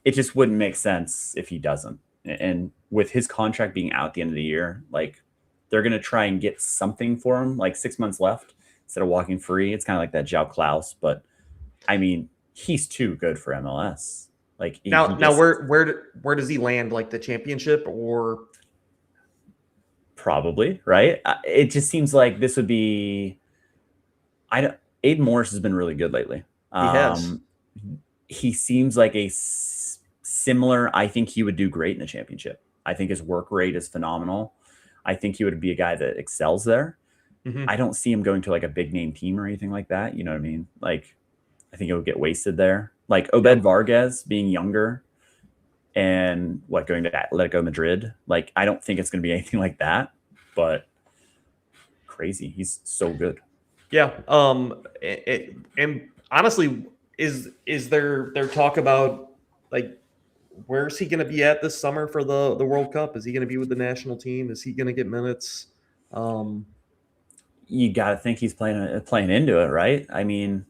it just wouldn't make sense if he doesn't. And with his contract being out at the end of the year, like, they're going to try and get something for him, like 6 months left instead of walking free. It's kind of like that João Klaus, but I mean, he's too good for MLS. Like now, where does he land? Like the championship or probably right? It just seems like this would be. Aiden Morris has been really good lately. He has. He seems like a similar. I think he would do great in the championship. I think his work rate is phenomenal. I think he would be a guy that excels there. Mm-hmm. I don't see him going to like a big name team or anything like that. You know what I mean? Like, I think it would get wasted there. Like Obed Vargas being younger and going to Atletico Madrid. Like, I don't think it's going to be anything like that, but crazy. He's so good. Yeah. And honestly, is there talk about like, where's he going to be at this summer for the World Cup? Is he going to be with the national team? Is he going to get minutes? You got to think he's playing into it, right? I mean,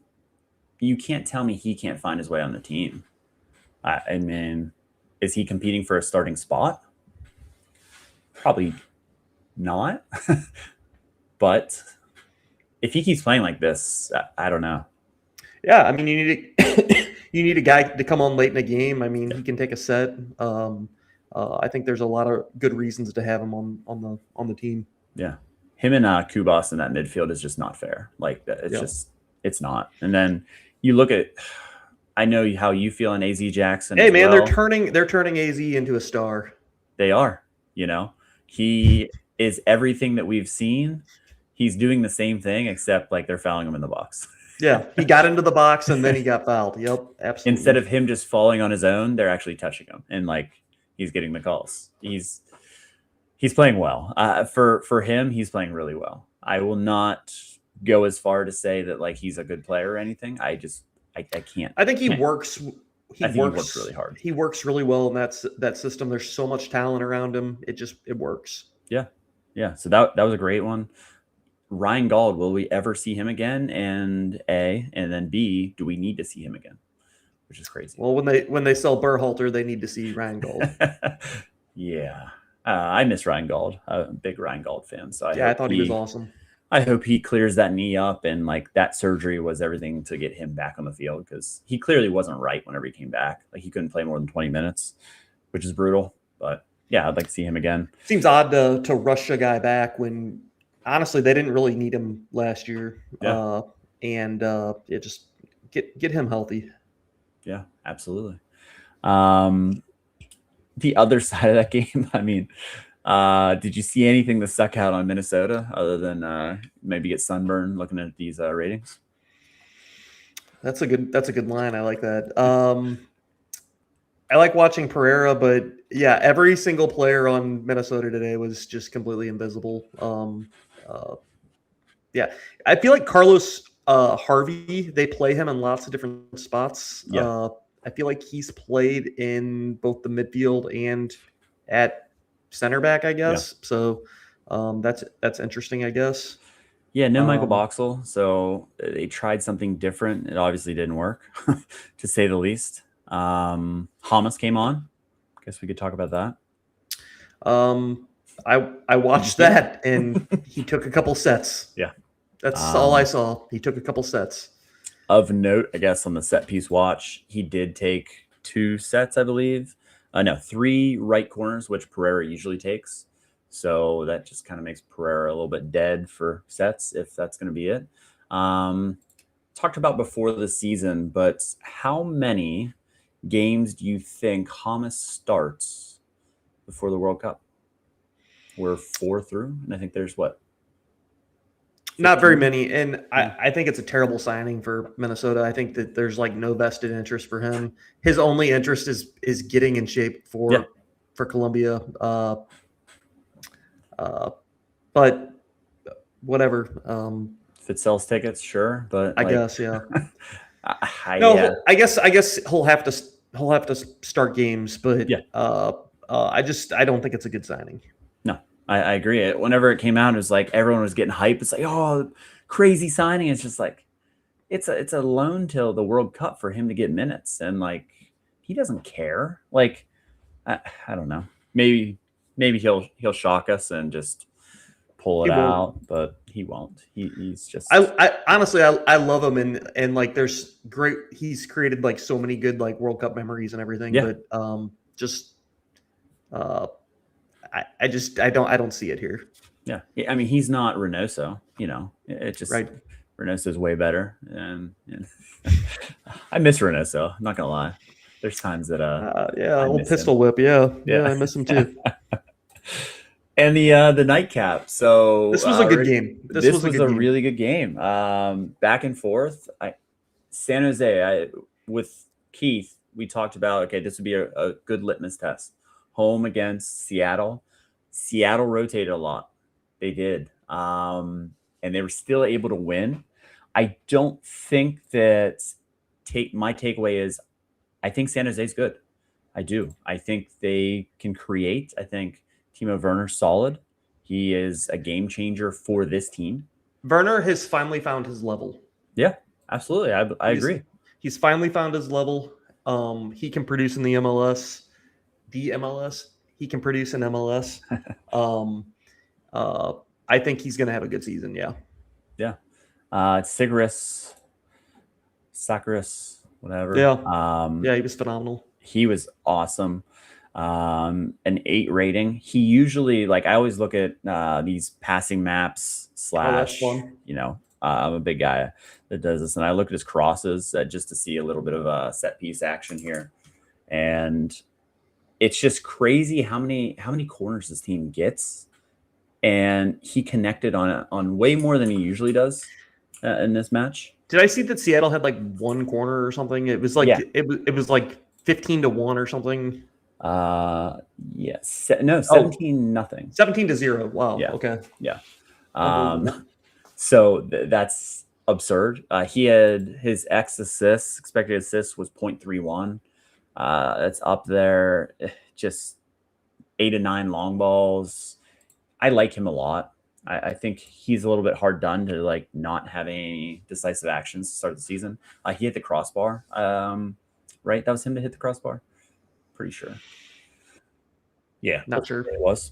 you can't tell me he can't find his way on the team. I mean, is he competing for a starting spot? Probably not. But if he keeps playing like this, I don't know. Yeah, I mean, you need a guy to come on late in a game. I mean, he can take a set. I think there's a lot of good reasons to have him on the team. Yeah, him and Kubas in that midfield is just not fair. Like, it's it's not. And then you look at, I know how you feel on AZ Jackson. Hey man, they're turning AZ into a star. They are. He is everything that we've seen. He's doing the same thing, except like they're fouling him in the box. Yeah, he got into the box and then he got fouled. Yep, absolutely. Instead of him just falling on his own, they're actually touching him, and like he's getting the calls. He's playing well. For him, he's playing really well. I will not go as far to say that like he's a good player or anything. I can't. I think he works. He works really hard. He works really well in that system. There's so much talent around him. It works. Yeah. So that was a great one. Ryan Gauld, will we ever see him again? And then B, do we need to see him again? Which is crazy. Well, when they sell Berhalter, they need to see Ryan Gauld. Yeah. I miss Ryan Gauld. I'm a big Ryan Gauld fan. So I thought he was awesome. I hope he clears that knee up, and like that surgery was everything to get him back on the field, because he clearly wasn't right whenever he came back. Like, he couldn't play more than 20 minutes, which is brutal. But yeah, I'd like to see him again. Seems odd to rush a guy back when honestly they didn't really need him last year. Yeah. Just get him healthy. Yeah, absolutely. the other side of that game, I mean, did you see anything to suck out on Minnesota other than maybe get sunburned looking at these ratings? That's a good line. I like that. I like watching Pereira, but yeah, every single player on Minnesota today was just completely invisible. Uh, yeah, I feel like Carlos Harvey. They play him in lots of different spots. Yeah. I feel like he's played in both the midfield and at center back, I Yeah. guess. So that's interesting, I guess. Yeah, no Michael Um, Boxall, so they tried something different. It obviously didn't work, to say the least. Hamas came on. Guess we could talk about that. I watched see it? that, and he took a couple sets. Yeah. That's all I saw. He took a couple sets. Of note, I guess, on the set piece watch, he did take 2 sets, I believe. No, 3 right corners, which Pereira usually takes. So that just kind of makes Pereira a little bit dead for sets, if that's going to be it. Talked about before the season, but how many games do you think Hamas starts before the World Cup? We're 4 through, and I think there's what? Not very 15? many, and Yeah. I think it's a terrible signing for Minnesota. I think that there's like no vested interest for him. His only interest is getting in shape Yeah. for Colombia. But whatever. If it sells tickets, sure, but I like, guess, yeah. No, yeah, I guess he'll have to start games, but yeah. I don't think it's a good signing. No, I agree. Whenever it came out, it was like everyone was getting hype. It's like, oh, crazy signing. It's just like it's a loan till the World Cup for him to get minutes, and like he doesn't care. Like I don't know. Maybe he'll shock us and just pull He it won't. out, but he won't. He's just I honestly I love him, and like there's great. He's created like so many good like World Cup memories and everything, yeah. but just uh I don't see it here. Yeah. I mean, he's not Reynoso, it just Right. Reynoso's way better. And I miss Reynoso. I'm not going to lie. There's times that Yeah, I old miss him. pistol whip. Yeah, Yeah. I miss him too. And the nightcap. So This was a good game. this was a really good game. Back and forth. San Jose, with Keith, we talked about, okay, this would be a good litmus test. Home against Seattle. Seattle rotated a lot. They did. And they were still able to win. I don't think that my takeaway is I think San Jose's good. I do. I think they can create. I think Timo Werner's solid. He is a game changer for this team. Werner has finally found his level. Yeah, absolutely. I agree. He's finally found his level. He can produce in the MLS. He can produce in MLS. I think he's going to have a good season. Yeah. Yeah. Sakaris, whatever. Yeah, he was phenomenal. He was awesome. An 8 rating. He usually, like, I always look at these passing maps / I'm a big guy that does this, and I look at his crosses just to see a little bit of a set piece action here, and it's just crazy how many corners this team gets, and he connected on way more than he usually does in this match. Did I see that Seattle had like 1 corner or something? It was like it was like 15-1 or something. Yes. No, 17-0. 17-0. Wow. Yeah. Okay. Yeah. So that's absurd. He had his expected assists was 0.31. That's up there. Just 8 to 9 long balls. I like him a lot. I think he's a little bit hard done to like not have any decisive actions to start the season. He hit the crossbar. Right? That was him to hit the crossbar. Pretty sure. Yeah, Not sure. it was.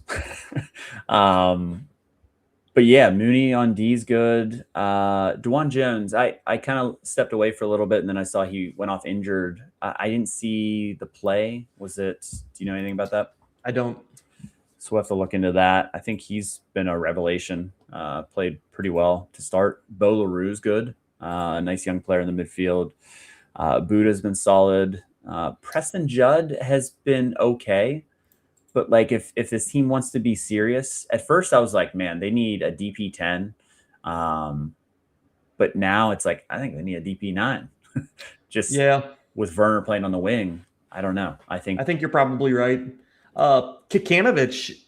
But yeah, Mooney on D's good. DeJuan Jones, I kind of stepped away for a little bit, and then I saw he went off injured. I didn't see the play. Do you know anything about that? I don't. So we'll have to look into that. I think he's been a revelation. Played pretty well to start. Bo LaRue's good. A nice young player in the midfield. Buddha's been solid. Preston Judd has been okay. But like if this team wants to be serious, at first I was like, man, they need a DP10. But now it's like I think they need a DP9. Just Yeah, with Werner playing on the wing, I don't know. I I think think you're probably right. Kikanovich,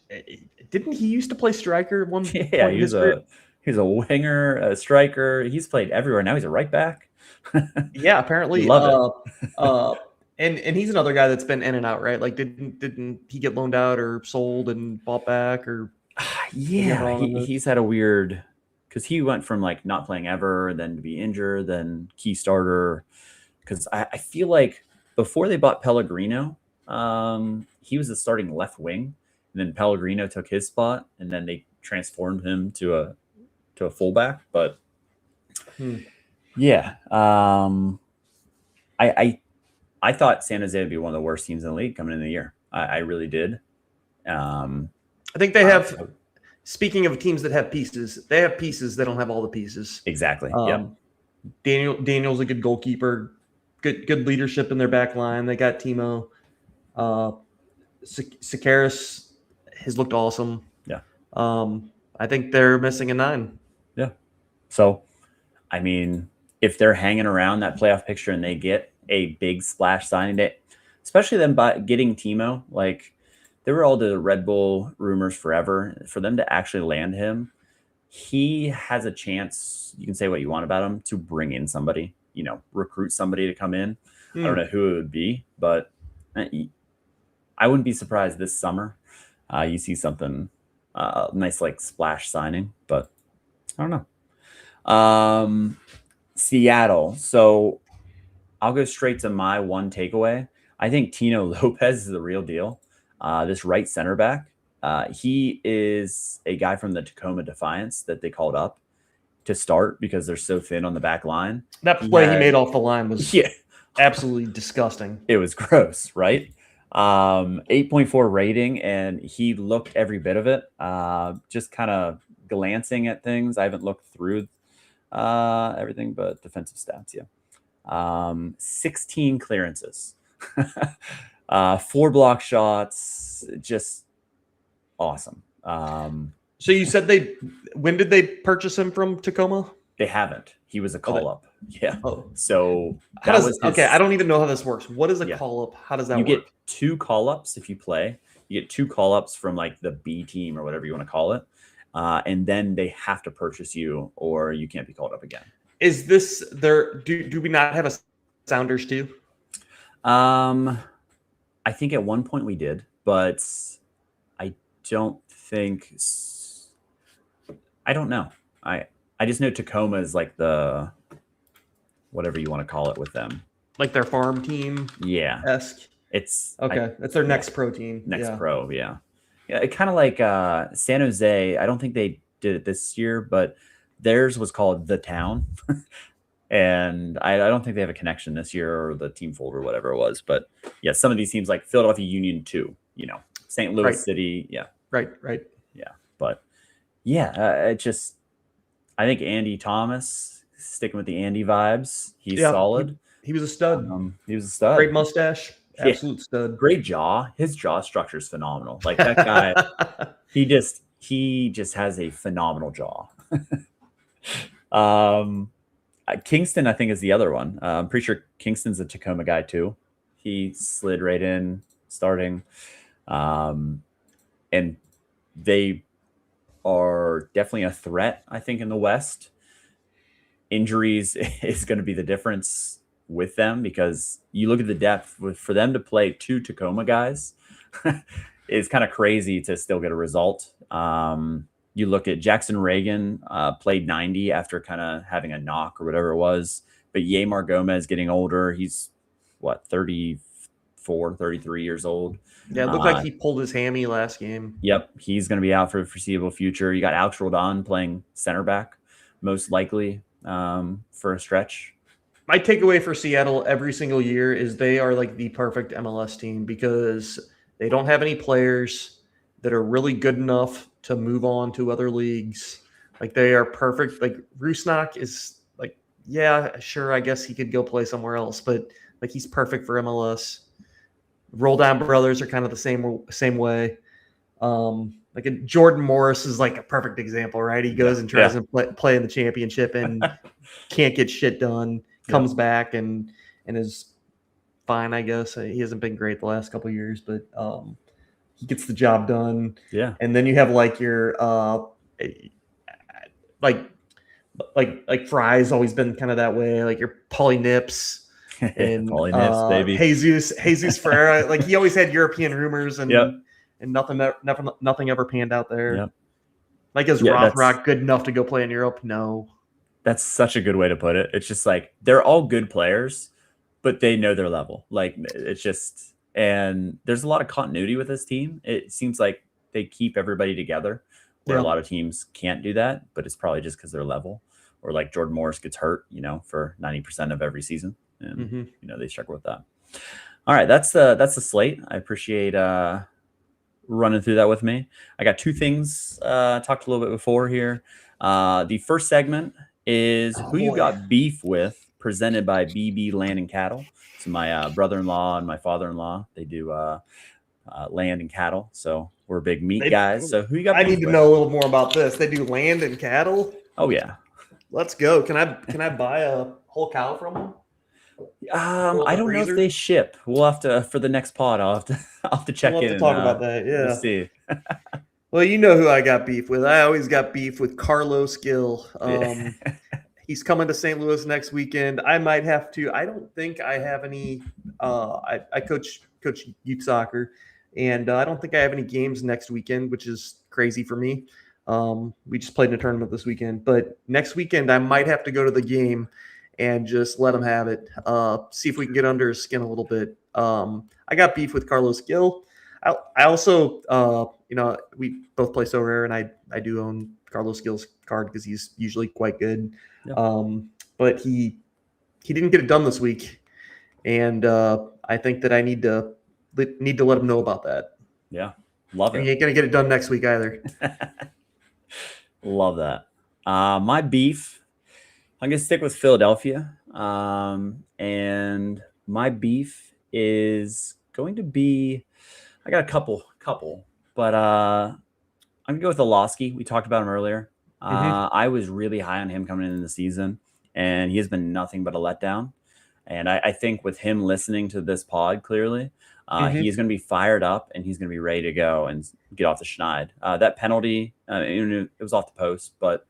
didn't he used to play striker at one yeah, point in his career? he was a winger, a striker. He's played everywhere. Now he's a right back. Yeah, You apparently. love it. Uh, and he's another guy that's been in and out, right? Like, didn't he get loaned out or sold and bought back, or maybe I'm Yeah, wrong on this? he's had a weird because he went from like not playing ever, then to be injured, then key starter. Because I feel like before they bought Pellegrino, he was the starting left wing, and then Pellegrino took his spot, and then they transformed him to a fullback. But yeah, I thought San Jose would be one of the worst teams in the league coming into the year. I really did. I think they have. Speaking of teams that have pieces, they have pieces. They don't have all the pieces. Exactly. Daniel's a good goalkeeper. Good leadership in their back line. They got Timo. Sakaris has looked awesome. Yeah. I think they're missing a 9. Yeah. So, I mean, if they're hanging around that playoff picture and they get a big splash signing day, especially them by getting Timo, like there were all the Red Bull rumors forever. For them to actually land him, he has a chance. You can say what you want about him to bring in somebody, recruit somebody to come in. I don't know who it would be, but I wouldn't be surprised this summer you see something nice like splash signing, but I don't know. Seattle. So I'll go straight to my one takeaway. I think Tino Lopez is the real deal. This right center back. He is a guy from the Tacoma Defiance that they called up to start because they're so thin on the back line. That play he made off the line was Yeah, absolutely disgusting. it was gross, right? 8.4 rating, and he looked every bit of it. Just kind of glancing at things. I haven't looked through everything, but defensive stats, yeah. 16 clearances, 4 block shots, just awesome. So you said when did they purchase him from Tacoma? They haven't. He was a call up. Yeah. Oh, So okay, I don't even know how this works. What is a call up? How does that work? You get 2 call ups if you play. You get 2 call ups from like the B team or whatever you want to call it. And then they have to purchase you or you can't be called up again. Is this there? Do we not have a Sounders too? I think at one point we did, but I don't think. I don't know. I just know Tacoma is like the whatever you want to call it with them, like their farm team. Yeah, esque. It's okay. That's their next pro team. Pro. Yeah. It kind of like San Jose. I don't think they did it this year, but theirs was called The Town. And I don't think they have a connection this year or the team folder, whatever it was. But yeah, some of these teams like Philadelphia Union too, St. Louis City. Yeah. Right. Yeah. But yeah, I think Andy Thomas, sticking with the Andy vibes. He's solid. He was a stud. He was a stud. Great mustache. Absolute stud. Great jaw. His jaw structure is phenomenal. Like that guy, he just has a phenomenal jaw. Kingston, I think, is the other one. I'm pretty sure Kingston's a Tacoma guy too. He slid right in starting. And they are definitely a threat, I think, in the West. Injuries is going to be the difference with them because you look at the depth for them to play 2 Tacoma guys is kind of crazy to still get a result. You look at Jackson Reagan, played 90 after kind of having a knock or whatever it was. But Yamar Gomez getting older. He's, 34, 33 years old. Yeah, it looked like he pulled his hammy last game. Yep, he's going to be out for the foreseeable future. You got Alex Roldan playing center back, most likely for a stretch. My takeaway for Seattle every single year is they are like the perfect MLS team because they don't have any players that are really good enough to move on to other leagues. Like they are perfect. Like Rusnak is like, yeah, sure, I guess he could go play somewhere else, but like he's perfect for MLS. Roll Down Brothers are kind of the same way. Like Jordan Morris is like a perfect example, right? He goes and tries to play in the championship and can't get shit done. Comes back and is fine, I guess. He hasn't been great the last couple of years, but he gets the job done. Yeah. And then you have like your like Fry's always been kind of that way. Like your Pauly Nips. And Nips, baby. Jesus Ferreira, like he always had European rumors and nothing ever panned out there. Yep. Like is Rothrock good enough to go play in Europe? No. That's such a good way to put it. It's just like they're all good players, but they know their level. Like it's just, and there's a lot of continuity with this team. It seems like they keep everybody together, where a lot of teams can't do that, but it's probably just because they're level. Or like Jordan Morris gets hurt, for 90% of every season. And they struggle with that. All right, that's the slate. I appreciate running through that with me. I got two things talked a little bit before here. The first segment is who you got beef with, presented by BB Land and Cattle. So my brother-in-law and my father-in-law, they do land and cattle. So we're big meat guys. So who you got? I need to know a little more about this. They do land and cattle. Oh yeah. Let's go. Can I buy a whole cow from them? I don't know if they ship. We'll have to, for the next pod, I'll have to check in. We'll have to talk about that. Yeah. We'll see. Well, you know who I got beef with. I always got beef with Carlos Gill. He's coming to St. Louis next weekend. I might have to. I don't think I have any. I coach youth soccer, and I don't think I have any games next weekend, which is crazy for me. We just played in a tournament this weekend, but next weekend I might have to go to the game and just let him have it. See if we can get under his skin a little bit. I got beef with Carlos Gill. I also, we both play So Rare, and I do own Carlos Gill's card because he's usually quite good. Yeah. But he didn't get it done this week, and I think that I need to let him know about that. Yeah, love it. He ain't gonna get it done next week either. Love that. My beef, I'm gonna stick with Philadelphia, and my beef is going to be. I got a couple, but I'm gonna go with Olowski. We talked about him earlier. I was really high on him coming into the season, and he has been nothing but a letdown. And I think with him listening to this pod clearly, he's going to be fired up and he's going to be ready to go and get off the schneid. That penalty, it was off the post, but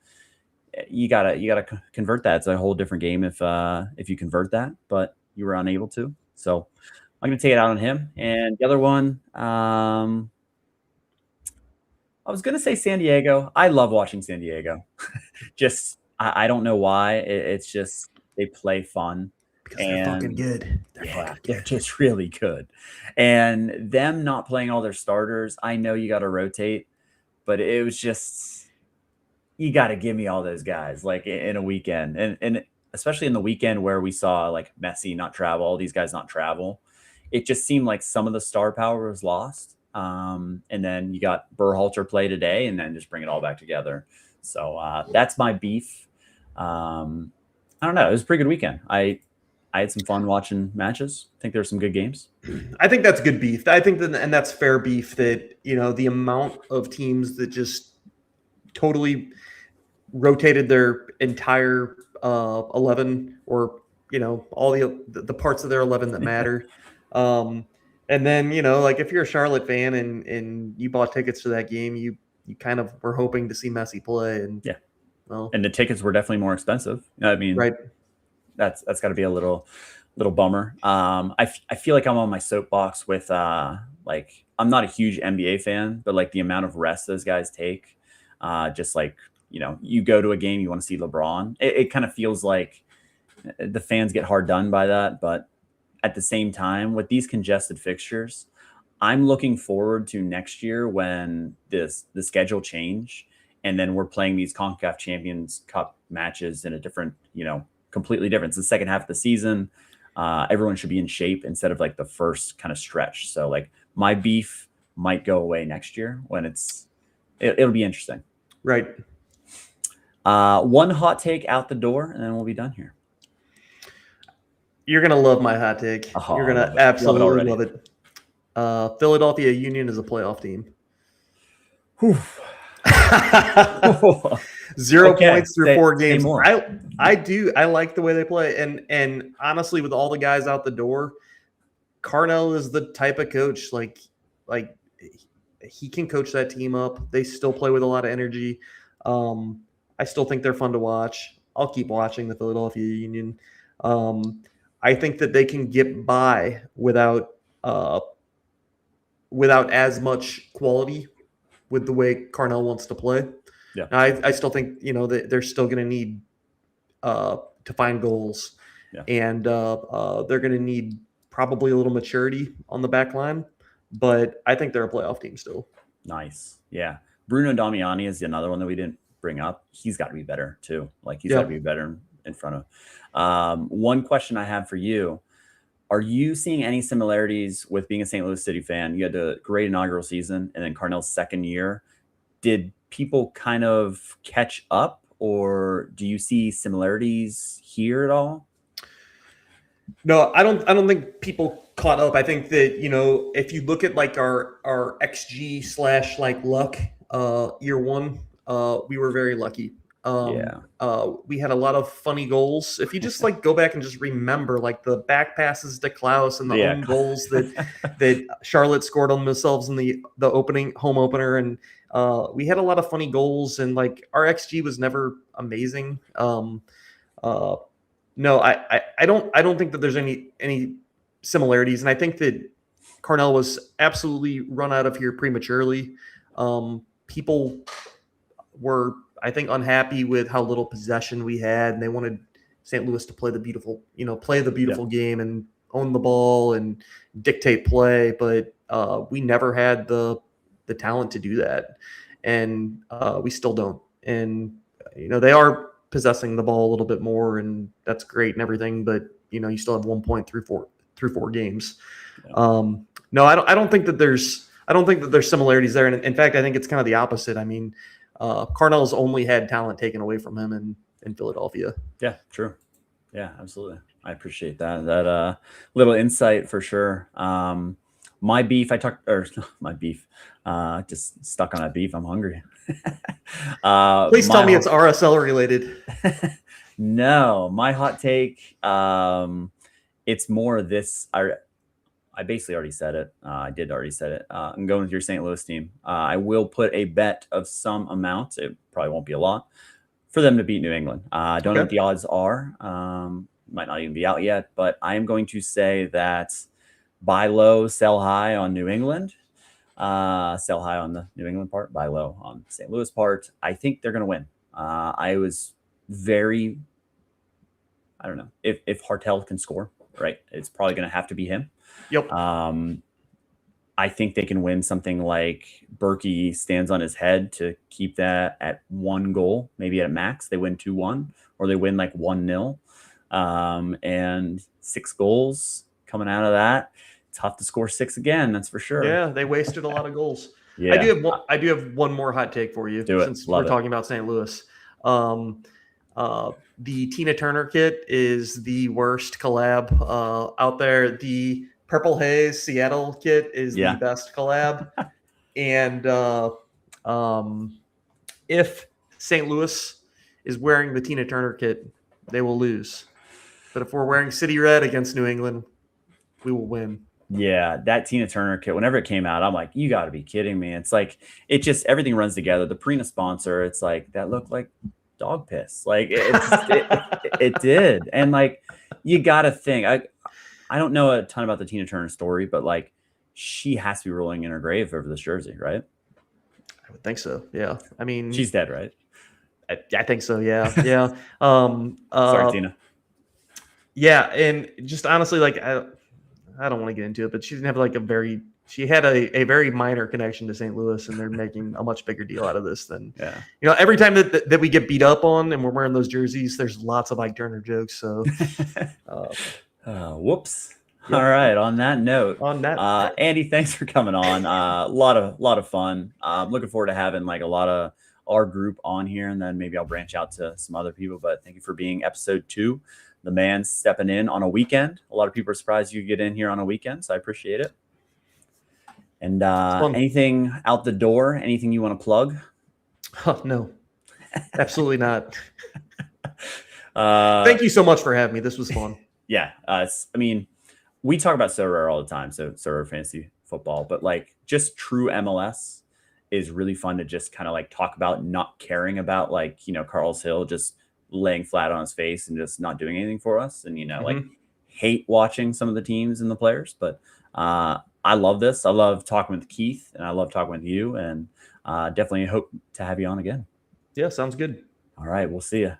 you gotta convert that. It's a whole different game if you convert that, but you were unable to. So I'm going to take it out on him. And the other one, I was going to say San Diego. I love watching San Diego. Just, I don't know why. It's just, they play fun. Because they're fucking good. They're just really good. And them not playing all their starters, I know you got to rotate, but it was just, you got to give me all those guys like in a weekend. And especially in the weekend where we saw like Messi not travel, all these guys not travel. It just seemed like some of the star power was lost. And then you got Berhalter play today and then just bring it all back together. So that's my beef. I don't know. It was a pretty good weekend. I had some fun watching matches. I think there's some good games. I think that's good beef. I think that, and that's fair beef that, the amount of teams that just totally rotated their entire 11 or, all the parts of their 11 that matter. And then, like if you're a Charlotte fan and you bought tickets to that game, you kind of were hoping to see Messi play. And yeah, well, and the tickets were definitely more expensive. I mean, right. That's got to be a little bummer. I feel like I'm on my soapbox with like I'm not a huge NBA fan, but like the amount of rest those guys take, just like you go to a game, you want to see LeBron. It kind of feels like the fans get hard done by that, but at the same time, with these congested fixtures, I'm looking forward to next year when the schedule change, and then we're playing these CONCACAF Champions Cup matches in a different, completely different. It's the second half of the season. Everyone should be in shape instead of like the first kind of stretch. So like my beef might go away next year when it'll be interesting. Right. One hot take out the door, and then we'll be done here. You're going to love my hot take. You're going to absolutely love it. Philadelphia Union is a playoff team. Whew. 0 Okay, points through say 4 games. more. I like the way they play, and honestly, with all the guys out the door, Carnell is the type of coach like he can coach that team up. They still play with a lot of energy. I still think they're fun to watch. I'll keep watching the Philadelphia Union. I think that they can get by without as much quality with the way Carnell wants to play. Yeah. Now, I still think that they're still going to need to find goals, and they're going to need probably a little maturity on the back line. But I think they're a playoff team still. Nice. Yeah. Bruno Damiani is another one that we didn't bring up. He's got to be better too. Like he's got to be better in front of. One question I have for you. Are you seeing any similarities with being a St. Louis City fan? You had a great inaugural season and then Carnell's second year. Did people kind of catch up, or do you see similarities here at all? No, I don't think people caught up. I think that, if you look at like our XG / like luck year one, we were very lucky. We had a lot of funny goals. If you just like go back and just remember like the back passes to Klaus and the own goals that Charlotte scored on themselves in the home opener, and we had a lot of funny goals, and like our XG was never amazing. No, I don't think that there's any similarities, and I think that Carnell was absolutely run out of here prematurely. People were, I think, unhappy with how little possession we had, and they wanted St. Louis to play the beautiful game and own the ball and dictate play, but we never had the talent to do that, and we still don't. And they are possessing the ball a little bit more, and that's great and everything, but you still have 1 point through four games. No, I don't think that there's similarities there, and in fact, I think it's kind of the opposite. I mean, Carnell's only had talent taken away from him in Philadelphia. Yeah, true. Yeah, absolutely. I appreciate that little insight for sure. My beef, just stuck on that beef. I'm hungry. Please tell me it's RSL related. No, my hot take, it's more this. I basically already said it. I did already said it. I'm going with your St. Louis team. I will put a bet of some amount. It probably won't be a lot for them to beat New England. I don't know what the odds are. Might not even be out yet, but I am going to say that buy low, sell high on New England. Sell high on the New England part, buy low on St. Louis part. I think they're going to win. I don't know if Hartel can score, right? It's probably going to have to be him. Yep. I think they can win something like Berkey stands on his head to keep that at 1 goal, maybe at max. They win 2-1, or they win like 1-0, and 6 goals coming out of that. Tough to score 6 again, that's for sure. Yeah, they wasted a lot of goals. Yeah. I do have one more hot take for you since we're talking about St. Louis. The Tina Turner kit is the worst collab out there. The Purple Haze Seattle kit is the best collab. And if St. Louis is wearing the Tina Turner kit, they will lose. But if we're wearing City Red against New England, we will win. Yeah, that Tina Turner kit, whenever it came out, I'm like, you got to be kidding me. It's like, everything runs together. The Purina sponsor, it's like, that looked like dog piss. Like, it did. And like, you got to think, I don't know a ton about the Tina Turner story, but like, she has to be rolling in her grave over this jersey, right? I would think so. Yeah. I mean, she's dead, right? I think so. Yeah. Yeah. Sorry, Tina. Yeah. And just honestly, like, I don't want to get into it, but she didn't have like she had a very minor connection to St. Louis, and they're making a much bigger deal out of this than, every time that we get beat up on and we're wearing those jerseys, there's lots of Ike Turner jokes. So, whoops. Yep. All right. On that note, Andy, thanks for coming on. A lot of fun. Looking forward to having like a lot of our group on here, and then maybe I'll branch out to some other people, but thank you for being episode 2. The man stepping in on a weekend. A lot of people are surprised you get in here on a weekend, so I appreciate it. And fun. anything out the door? Anything you want to plug? Oh, no, absolutely not. Thank you so much for having me. This was fun. Yeah. I mean, we talk about Sorare all the time, so Sorare fantasy football, but like just true MLS is really fun to just kind of like talk about, not caring about like, Carl's Hill just laying flat on his face and just not doing anything for us. And, like hate watching some of the teams and the players, but I love this. I love talking with Keith and I love talking with you, and definitely hope to have you on again. Yeah, sounds good. All right. We'll see you.